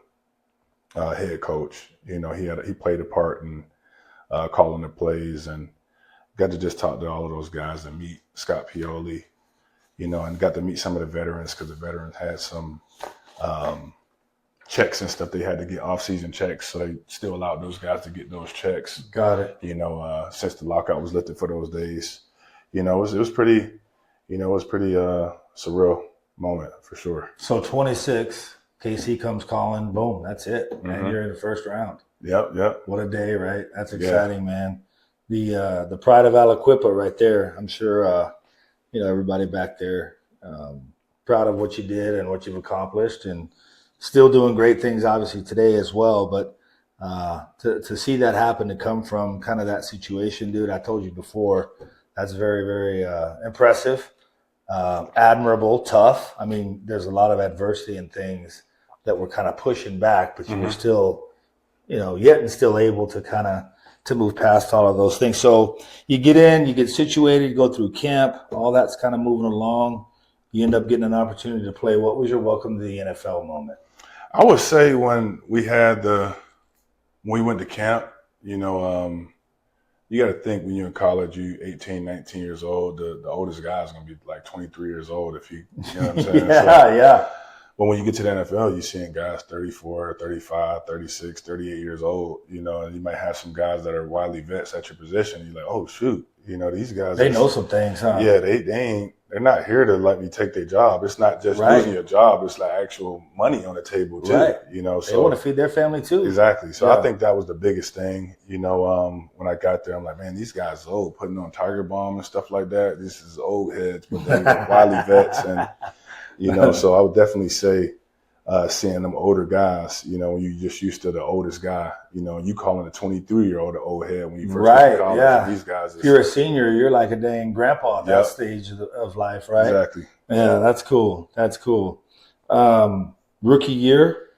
head coach. He played a part in calling the plays, and got to just talk to all of those guys and meet Scott Pioli, and got to meet some of the veterans because the veterans had some checks and stuff. They had to get off-season checks, so they still allowed those guys to get those checks. Got it. Since the lockout was lifted for those days, it was pretty, surreal moment for sure. So 26, KC comes calling, boom, that's it, man. You're in the first round. Yep. What a day, right? That's exciting, man. The pride of Aliquippa right there. I'm sure, everybody back there proud of what you did and what you've accomplished, and still doing great things, obviously, today as well. But to see that happen, to come from kind of that situation, dude, I told you before, that's very, very impressive, admirable, tough. I mean, there's a lot of adversity and things that were kind of pushing back, but you were still, yet and still able to kind of to move past all of those things. So you get in, you get situated, you go through camp, all that's kind of moving along. You end up getting an opportunity to play. What was your welcome to the NFL moment? I would say when we went to camp, you got to think when you're in college, you 18, 19 years old, the oldest guy is going to be like 23 years old you know what I'm saying? Yeah. But when you get to the NFL, you're seeing guys 34, 35, 36, 38 years old, and you might have some guys that are wily vets at your position. You're like, oh, shoot, these guys. They know some things, huh? Yeah, they ain't they're not here to let me take their job. It's not just losing your job. It's like actual money on the table too. Right. You know, they want to feed their family too. Exactly. So I think that was the biggest thing. You know, when I got there, I'm like, man, these guys are old, putting on Tiger Balm and stuff like that. This is old heads, but they were wily vets, and you know. So I would definitely say, seeing them older guys, you know, when you just used to the oldest guy, you know, you calling a 23-year-old an old head when you first get to college. Yeah. These guys, if you're a senior, you're like a dang grandpa at that stage of life, right? Exactly. Yeah, that's cool. That's cool. Rookie year,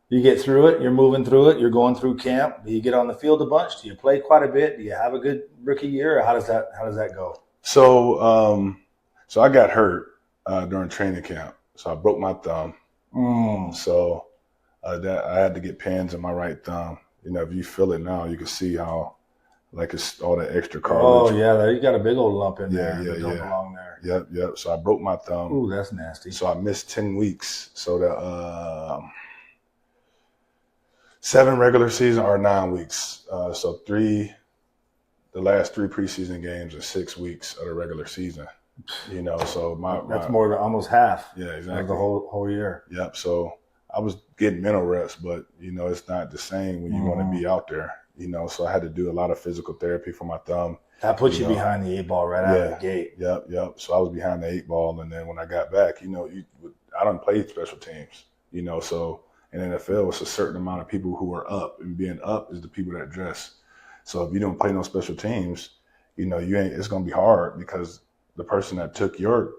you get through it. You're moving through it. You're going through camp. Do you get on the field a bunch? Do you play quite a bit? Do you have a good rookie year, or how does that go? So, so I got hurt during training camp. So I broke my thumb. So that I had to get pins in my right thumb. You know, if you feel it now, you can see how like it's all that extra cartilage. Oh yeah, you got a big old lump in there that don't belong there. Yep. So I broke my thumb. Ooh, that's nasty. So I missed 10 weeks. So the 7 regular season or 9 weeks. So the last 3 preseason games are 6 weeks of the regular season. You know, so that's more than almost half. Yeah, exactly. Of the whole year. Yep. So I was getting mental reps, but you know, it's not the same when you want to be out there. You know, so I had to do a lot of physical therapy for my thumb. That puts you behind the 8 ball right out of the gate. Yep. So I was behind the 8 ball, and then when I got back, you know, I don't play special teams. You know, so in NFL, it's a certain amount of people who are up, and being up is the people that dress. So if you don't play no special teams, you know, it's gonna be hard because the person that took your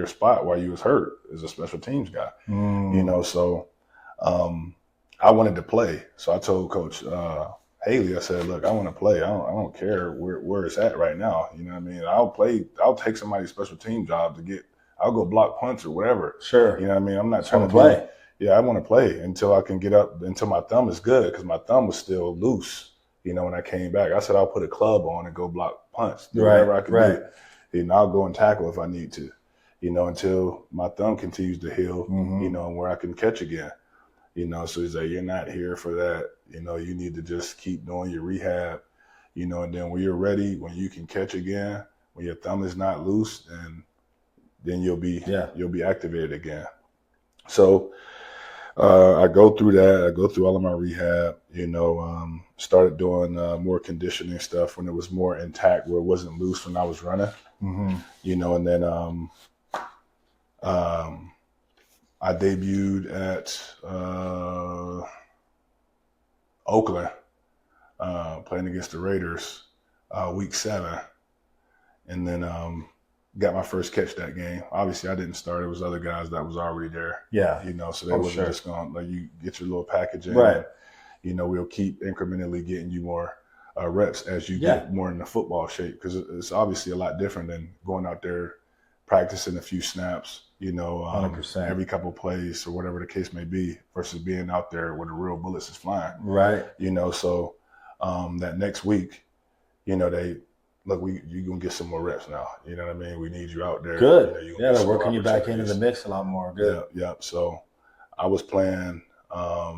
spot while you was hurt is a special teams guy. You know, so I wanted to play. So I told Coach Haley, I said, look, I want to play. I don't care where it's at right now. You know what I mean? I'll play. I'll take somebody's special team job I'll go block punts or whatever. Sure. You know what I mean? I'm not trying to play. Yeah, I want to play until I can get up, until my thumb is good, because my thumb was still loose. You know, when I came back, I said I'll put a club on and go block punts, do whatever I can do. You know, I'll go and tackle if I need to, you know, until my thumb continues to heal, you know, where I can catch again. You know, so he's like, you're not here for that. You know, you need to just keep doing your rehab, you know, and then when you're ready, when you can catch again, when your thumb is not loose, then you'll be activated again. So I go through that. I go through all of my rehab, you know, started doing more conditioning stuff when it was more intact, where it wasn't loose when I was running, you know, and then I debuted at Oakland, playing against the Raiders, week 7, and then got my first catch that game. Obviously, I didn't start. It was other guys that was already there. Yeah. You know, so they wasn't just going to, like, you get your little package in. Right. And, you know, we'll keep incrementally getting you more reps as you get more in the football shape, because it's obviously a lot different than going out there practicing a few snaps, you know, 100%. Every couple plays or whatever the case may be, versus being out there where the real bullets is flying. Right. You know, so that next week, you know, you're going to get some more reps now. You know what I mean? We need you out there. Good. You know, they're working you back into the mix a lot more. Good. Yeah. So I was playing, I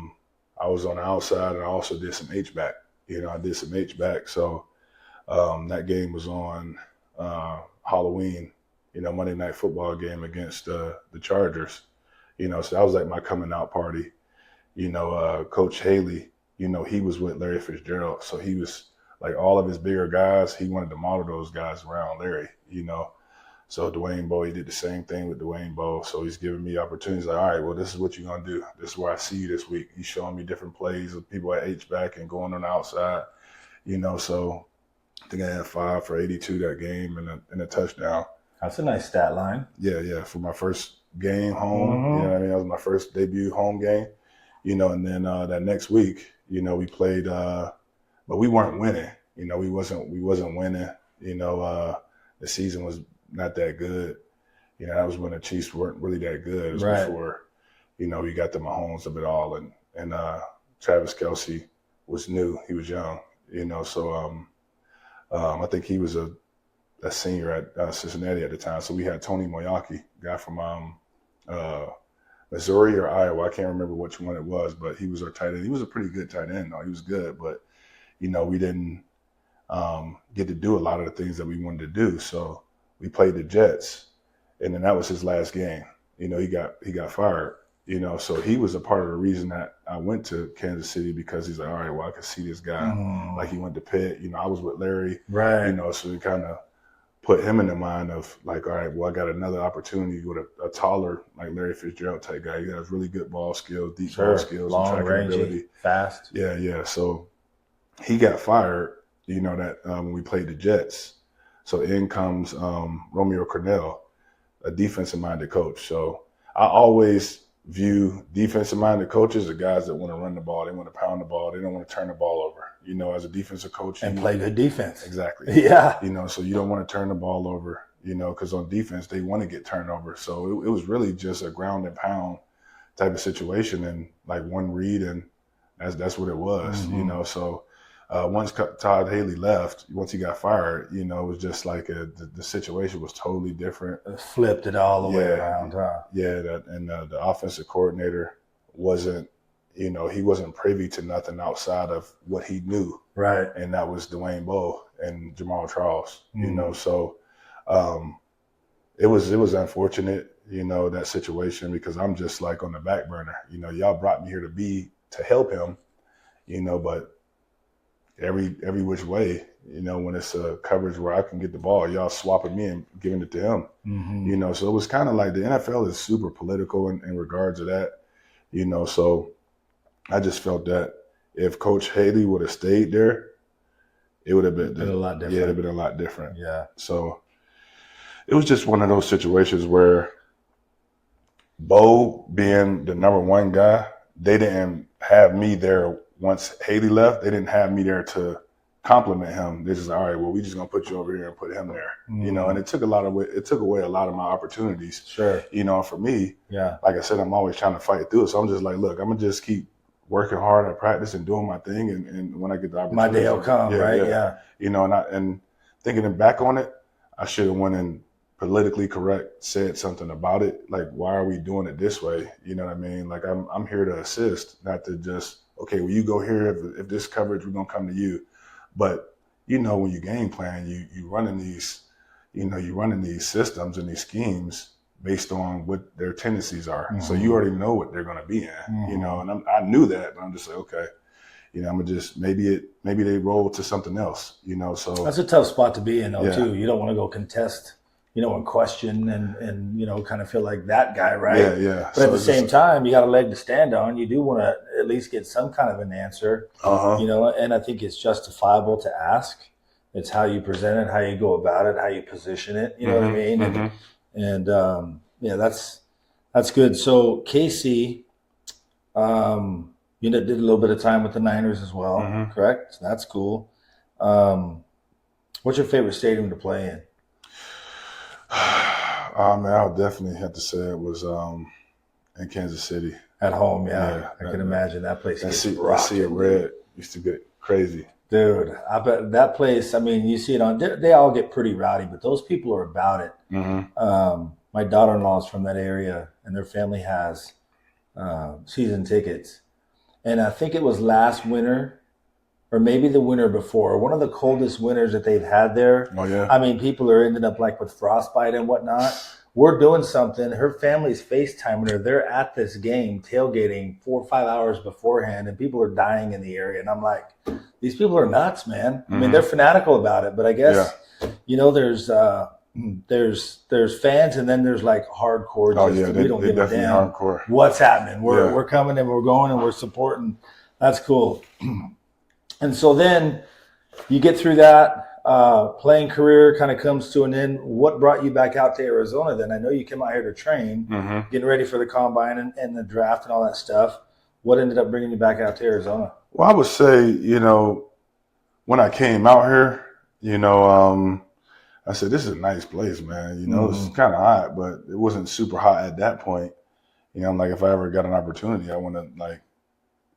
was on the outside, and I also did some H-back. You know, I did some H-back. So that game was on Halloween, you know, Monday Night Football game against the Chargers. You know, so that was like my coming out party. You know, Coach Haley, you know, he was with Larry Fitzgerald. So he was, like, all of his bigger guys, he wanted to model those guys around Larry, you know. So Dwayne Bowe, he did the same thing with Dwayne Bowe. So he's giving me opportunities like, all right, well, this is what you're going to do. This is where I see you this week. He's showing me different plays of people at H-back and going on the outside, you know. So I think I had 5 for 82 that game and a touchdown. That's a nice stat line. Yeah. For my first game home, you know what I mean? That was my first debut home game, you know. And then that next week, you know, we played but we weren't winning. You know, we wasn't winning. You know, the season was not that good. You know, that was when the Chiefs weren't really that good. It was before, you know, we got the Mahomes of it all, and Travis Kelce was new. He was young. You know, so I think he was a senior at Cincinnati at the time. So we had Tony Moyaki, guy from Missouri or Iowa. I can't remember which one it was, but he was our tight end. He was a pretty good tight end, though. He was good, but, you know, we didn't get to do a lot of the things that we wanted to do. So we played the Jets, and then that was his last game. You know, he got fired. You know, so he was a part of the reason that I went to Kansas City, because he's like, all right, well, I can see this guy. Like, he went to Pitt. You know, I was with Larry. Right. You know, so he kind of put him in the mind of like, all right, well, I got another opportunity with a taller, like Larry Fitzgerald type guy. He has really good ball skills, deep ball skills, long, and tracking ability. Fast. Yeah. So he got fired, you know, that when we played the Jets. So in comes Romeo Cornell, a defensive-minded coach. So I always view defensive-minded coaches as guys that want to run the ball. They want to pound the ball. They don't want to turn the ball over. You know, as a defensive coach. And play good defense. Exactly. Yeah. You know, so you don't want to turn the ball over, you know, because on defense, they want to get turned over. So it was really just a ground and pound type of situation, and like one read, and that's what it was, you know. So once Todd Haley left, once he got fired, you know, it was just like the situation was totally different. It flipped it all the way around, huh? Yeah, the offensive coordinator wasn't, you know, he wasn't privy to nothing outside of what he knew. Right. And that was Dwayne Bowe and Jamal Charles, you know. So it was unfortunate, you know, that situation, because I'm just like on the back burner. You know, y'all brought me here to help him, you know, but every which way, you know, when it's a coverage where I can get the ball, y'all swapping me and giving it to him. You know, so it was kind of like the NFL is super political in regards to that, you know. So I just felt that if Coach Haley would have stayed there, it would have been a lot different. Yeah, it would have been a lot different. Yeah. So it was just one of those situations where Bo being the number one guy, they didn't have me there once Haley left. They didn't have me there to compliment him. They're just like, all right, well, we just gonna put you over here and put him there, you know. And it took away a lot of my opportunities. Sure. You know, for me, yeah, like I said, I'm always trying to fight through it. So I'm just like, look, I'm gonna just keep working hard at practice and doing my thing, and when I get the opportunity, my day will come, right? Yeah. You know, and thinking back on it, I should have went and politically correct, said something about it. Like, why are we doing it this way? You know what I mean? Like, I'm here to assist, not to just, okay, well, you go here. If this coverage, we're gonna come to you. But you know, when you game plan, you running these, you know, you running these systems and these schemes based on what their tendencies are. So you already know what they're going to be in, you know. And I knew that, but I'm just like, okay, you know, I'm gonna just maybe they roll to something else, you know. So that's a tough spot to be in, though, too. You don't want to go contest, you know, and question and you know, kind of feel like that guy, right? Yeah. But at the same time, you got a leg to stand on. You do want to at least get some kind of an answer, you know. And I think it's justifiable to ask. It's how you present it, how you go about it, how you position it. You know what I mean? And yeah, that's good. So KC, you did a little bit of time with the Niners as well, correct? So that's cool. What's your favorite stadium to play in? Oh man, I would definitely have to say it was in Kansas City. At home, yeah. I can imagine that place gets rocking. See it red used to get crazy. Dude, I bet that place, I mean, you see it on, they all get pretty rowdy, but those people are about it. My daughter-in-law is from that area, and their family has season tickets. And I think it was last winter, or maybe the winter before, one of the coldest winters that they've had there. Oh, yeah. I mean, people are ending up like with frostbite and whatnot. We're doing something. Her family's FaceTiming her. They're at this game, tailgating 4 or 5 hours beforehand, and people are dying in the area. And I'm like, these people are nuts, man. I mean, they're fanatical about it. But I guess, you know, there's fans, and then there's like hardcore. Oh, yeah, we don't give a damn hardcore. What's happening. We're coming and we're going and we're supporting. That's cool. And so then you get through that. Playing career kind of comes to an end. What brought you back out to Arizona then? I know you came out here to train, getting ready for the combine and the draft and all that stuff. What ended up bringing you back out to Arizona? Well, I would say, you know, when I came out here, you know, I said, this is a nice place, man. You know, it's kind of hot, but it wasn't super hot at that point. You know, I'm like, if I ever got an opportunity, I want to like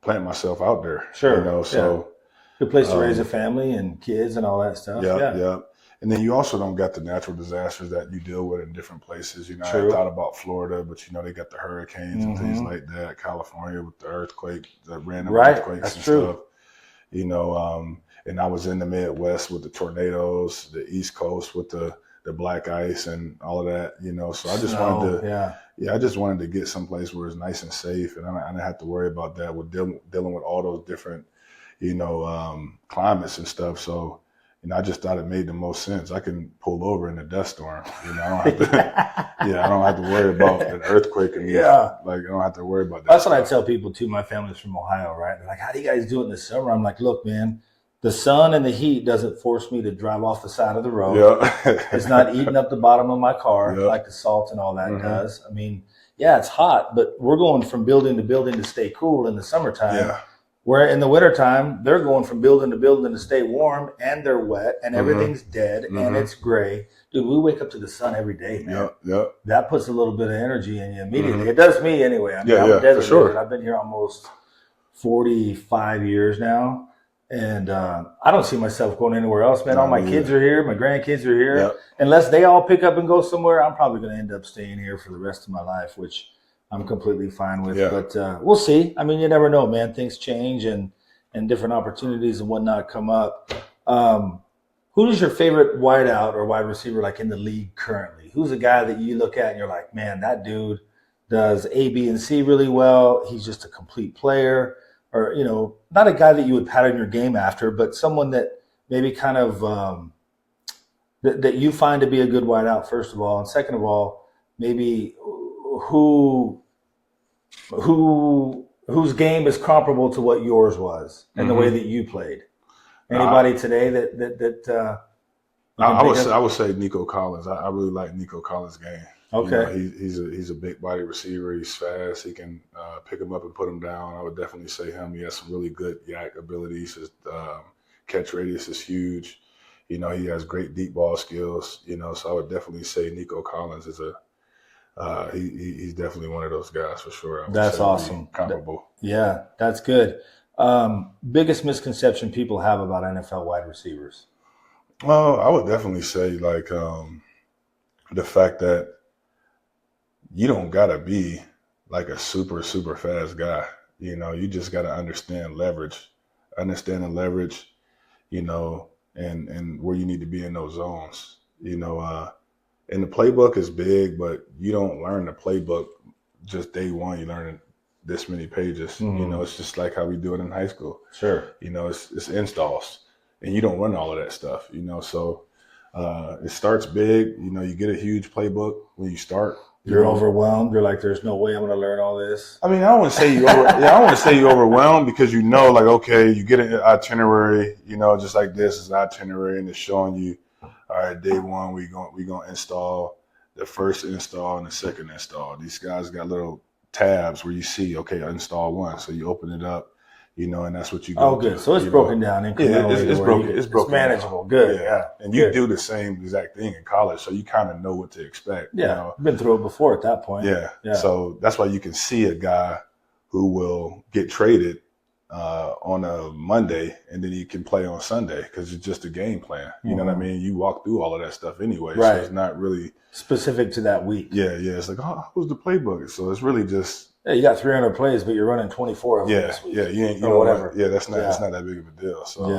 plant myself out there. Sure. You know, so. Good place to raise a family and kids and all that stuff. Yeah. And then you also don't got the natural disasters that you deal with in different places. You know, True. I thought about Florida, but you know, they got the hurricanes and things like that. California with the earthquake, the random earthquakes and stuff. You know, and I was in the Midwest with the tornadoes, the East Coast with the the black ice and all of that, you know. So I just Snow, wanted to, yeah. I just wanted to get someplace where it's nice and safe, and I didn't have to worry about that with dealing with all those different, you know, climates and stuff. So, you know, I just thought it made the most sense. I can pull over in a dust storm. You know, I don't have to. I don't have to worry about an earthquake. And like I don't have to worry about that. That's what I tell people too. My family's from Ohio, right? They're like, "How do you guys do it in the summer?" I'm like, "Look, man, the sun and the heat doesn't force me to drive off the side of the road. It's not eating up the bottom of my car like the salt and all that does. I mean, yeah, it's hot, but we're going from building to building to stay cool in the summertime. Yeah. Where in the wintertime, they're going from building to building to stay warm, and they're wet, and everything's dead, and it's gray. Dude, we wake up to the sun every day, man. That puts a little bit of energy in you immediately. It does me anyway. I mean, I'm a desert dude. I've been here almost 45 years now, and I don't see myself going anywhere else, man. All my kids are here. My grandkids are here. Unless they all pick up and go somewhere, I'm probably going to end up staying here for the rest of my life, which I'm completely fine with, but we'll see. I mean, you never know, man. Things change and different opportunities and whatnot come up. Who is your favorite wideout or wide receiver like in the league currently? Who's a guy that you look at and you're like, man, that dude does A, B, and C really well. He's just a complete player, or, you know, not a guy that you would pattern your game after, but someone that maybe kind of that you find to be a good wideout, first of all, and second of all, maybe whose game is comparable to what yours was and the way that you played. Anybody today that I would say Nico Collins. I really like Nico Collins' game. Okay, you know, he's a big body receiver. He's fast. He can pick him up and put him down. I would definitely say him. He has some really good yak abilities. His catch radius is huge. You know, he has great deep ball skills. You know, so I would definitely say Nico Collins is he's definitely one of those guys for sure. That's awesome. Comparable. Yeah, that's good. Biggest misconception people have about NFL wide receivers? Well, I would definitely say like the fact that you don't gotta be like a super fast guy. You know, you just gotta understand leverage, you know, and where you need to be in those zones. You know, and the playbook is big, but you don't learn the playbook just day one. You learn this many pages. You know, it's just like how we do it in high school. Sure. You know, it's installs, and you don't run all of that stuff. You know, so it starts big. You know, you get a huge playbook when you start. You're overwhelmed. You're like, there's no way I'm going to learn all this. I mean, I don't want to say you're overwhelmed, because you know, like, okay, you get an itinerary. You know, just like this is an itinerary, and it's showing you, all right, day one, we gonna install the first install and the second install. These guys got little tabs where you see, okay, install one. So you open it up, you know, and that's what you go. Oh, good. So it's broken down incrementally. It's broken. It's manageable. Down. Good. Yeah. And you do the same exact thing in college, so you kind of know what to expect. Yeah. You know? Been through it before at that point. Yeah. So that's why you can see a guy who will get traded on a Monday, and then he can play on Sunday because it's just a game plan. You know what I mean? You walk through all of that stuff anyway, so it's not really specific to that week. Yeah. It's like, oh, who's the playbook? So it's really just you got 300 plays, but you're running 24 of them this week. Yeah, you know whatever. That's not it's not that big of a deal. So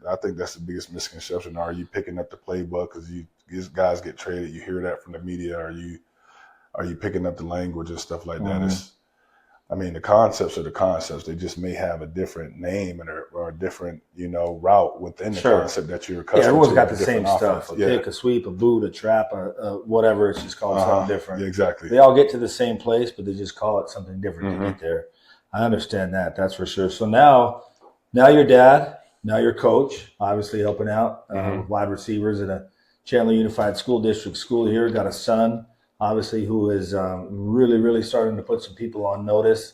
I think that's the biggest misconception. Are you picking up the playbook because these guys get traded? You hear that from the media. Are you picking up the language and stuff like that? I mean, the concepts are the concepts. They just may have a different name or a different, you know, route within the concept that you're accustomed to. Everyone's got the same stuff. A pick, a sweep, a boot, a trap, whatever. It's just called something different. Yeah, exactly. They all get to the same place, but they just call it something different to get there. I understand that. That's for sure. So now you're dad. Now you're coach, obviously helping out with wide receivers at a Chandler Unified School District school here. Got a son, obviously, who is really, really starting to put some people on notice.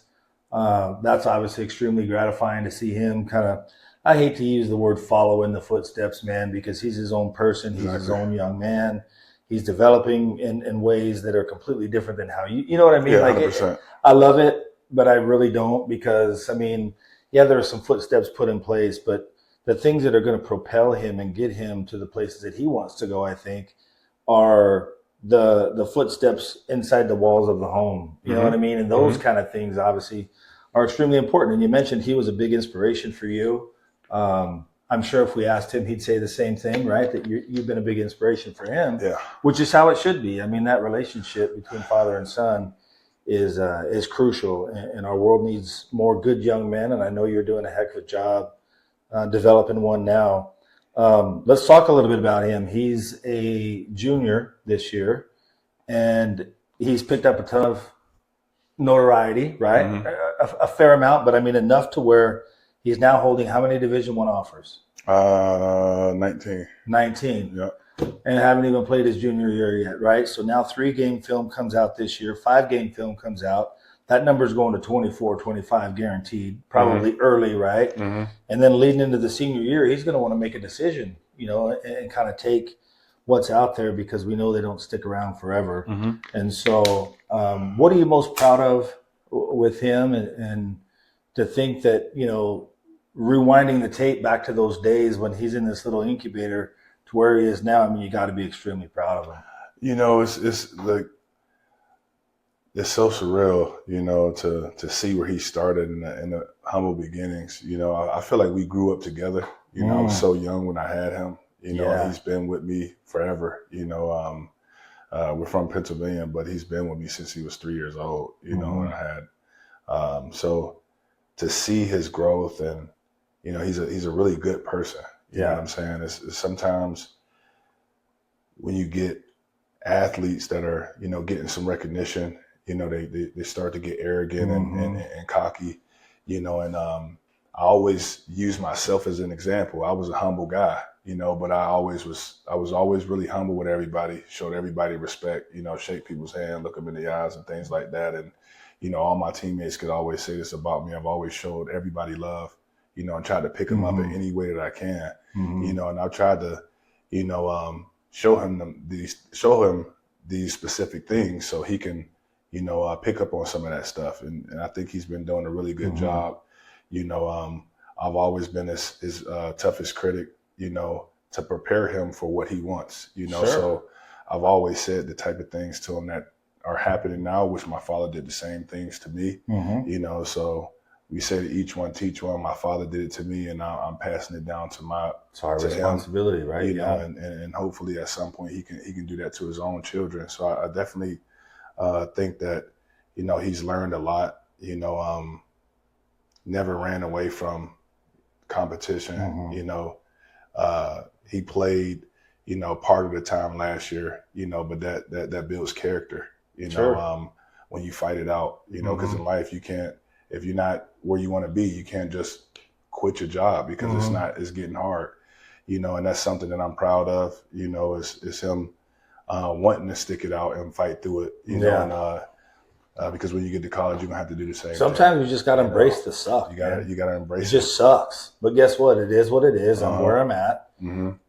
That's obviously extremely gratifying to see him kind of, I hate to use the word follow in the footsteps, man, because he's his own person. He's his own young man. He's developing in ways that are completely different than how you know what I mean? Yeah, like 100%. I love it, but I really don't, because, I mean, yeah, there are some footsteps put in place, but the things that are going to propel him and get him to the places that he wants to go, I think, are the footsteps inside the walls of the home. You know what I mean? And those kind of things obviously are extremely important. And you mentioned he was a big inspiration for you. I'm sure if we asked him, he'd say the same thing, right? That you've been a big inspiration for him, Yeah. which is how it should be. I mean, that relationship between father and son is crucial, and our world needs more good young men. And I know you're doing a heck of a job developing one now. Let's talk a little bit about him. He's a junior this year, and he's picked up a ton of notoriety, right? Mm-hmm. A fair amount, but I mean enough to where he's now holding how many Division I offers? 19. 19. Yeah. And haven't even played his junior year yet, right? So now 3-game film comes out this year, 5-game film comes out. That number's going to 24, 25 guaranteed, probably early, right? Mm-hmm. And then leading into the senior year, he's going to want to make a decision, and kind of take what's out there, because we know they don't stick around forever. Mm-hmm. And so what are you most proud of with him? And to think that, rewinding the tape back to those days when he's in this little incubator to where he is now, I mean, you got to be extremely proud of him. It's like, it's so surreal, to see where he started in the humble beginnings. I feel like we grew up together. I was so young when I had him. He's been with me forever. We're from Pennsylvania, but he's been with me since he was 3 years old. When I had, so to see his growth, and he's a really good person. You know what I'm saying? It's sometimes when you get athletes that are getting some recognition, they start to get arrogant and cocky, and I always use myself as an example. I was a humble guy, but I was always really humble with everybody, showed everybody respect, shake people's hand, look them in the eyes and things like that. And, all my teammates could always say this about me. I've always showed everybody love, and tried to pick them up in any way that I can, and I've tried to, show him these specific things so he can, pick up on some of that stuff. And I think he's been doing a really good job. I've always been his toughest critic, to prepare him for what he wants, So I've always said the type of things to him that are happening now, which my father did the same things to me, so we say to each one, teach one. My father did it to me, and now I'm passing it down to it's our responsibility, him, right? And hopefully at some point he can do that to his own children. So I definitely think that, he's learned a lot, never ran away from competition. He played, part of the time last year, but that builds character, when you fight it out, because in life you can't, if you're not where you want to be, you can't just quit your job, because it's getting hard, and that's something that I'm proud of, is him wanting to stick it out and fight through it, and because when you get to college, you're gonna have to do the same. Sometimes you just gotta embrace the suck. You gotta embrace it. It just sucks. But guess what? It is what it is. I'm where I'm at,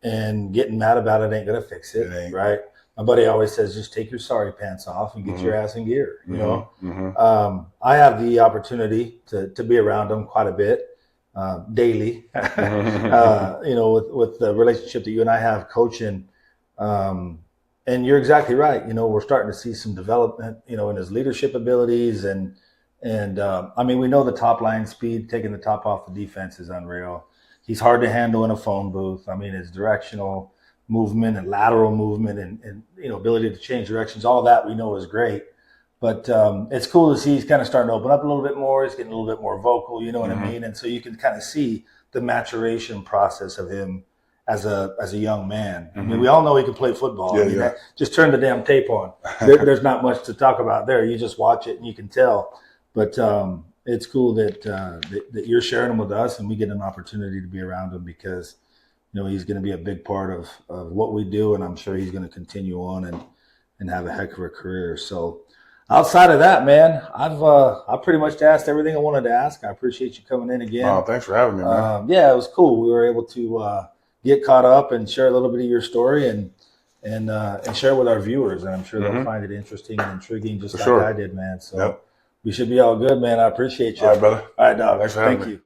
and getting mad about it ain't gonna fix it, right? My buddy always says, just take your sorry pants off and get your ass in gear. I have the opportunity to be around him quite a bit, daily. With the relationship that you and I have coaching. And you're exactly right. We're starting to see some development, in his leadership abilities, and I mean, we know the top line speed, taking the top off the defense, is unreal. He's hard to handle in a phone booth. I mean, his directional movement and lateral movement and ability to change directions, all that we know is great. But it's cool to see he's kind of starting to open up a little bit more. He's getting a little bit more vocal, you know what I mean? And so you can kind of see the maturation process of him as a young man. I mean, we all know he can play football. Just turn the damn tape on. There's not much to talk about there. You just watch it and you can tell. But it's cool that you're sharing him with us, and we get an opportunity to be around him, because he's going to be a big part of what we do, and I'm sure he's going to continue on and have a heck of a career. So outside of that, man, I've pretty much asked everything I wanted to ask. I appreciate you coming in again. Oh, thanks for having me, man. Yeah, it was cool. We were able to get caught up and share a little bit of your story and share it with our viewers, and I'm sure they'll find it interesting and intriguing, just like I did, man. So we should be all good, man. I appreciate you. All right, brother. All right, dog. Thanks for having me. Thank you.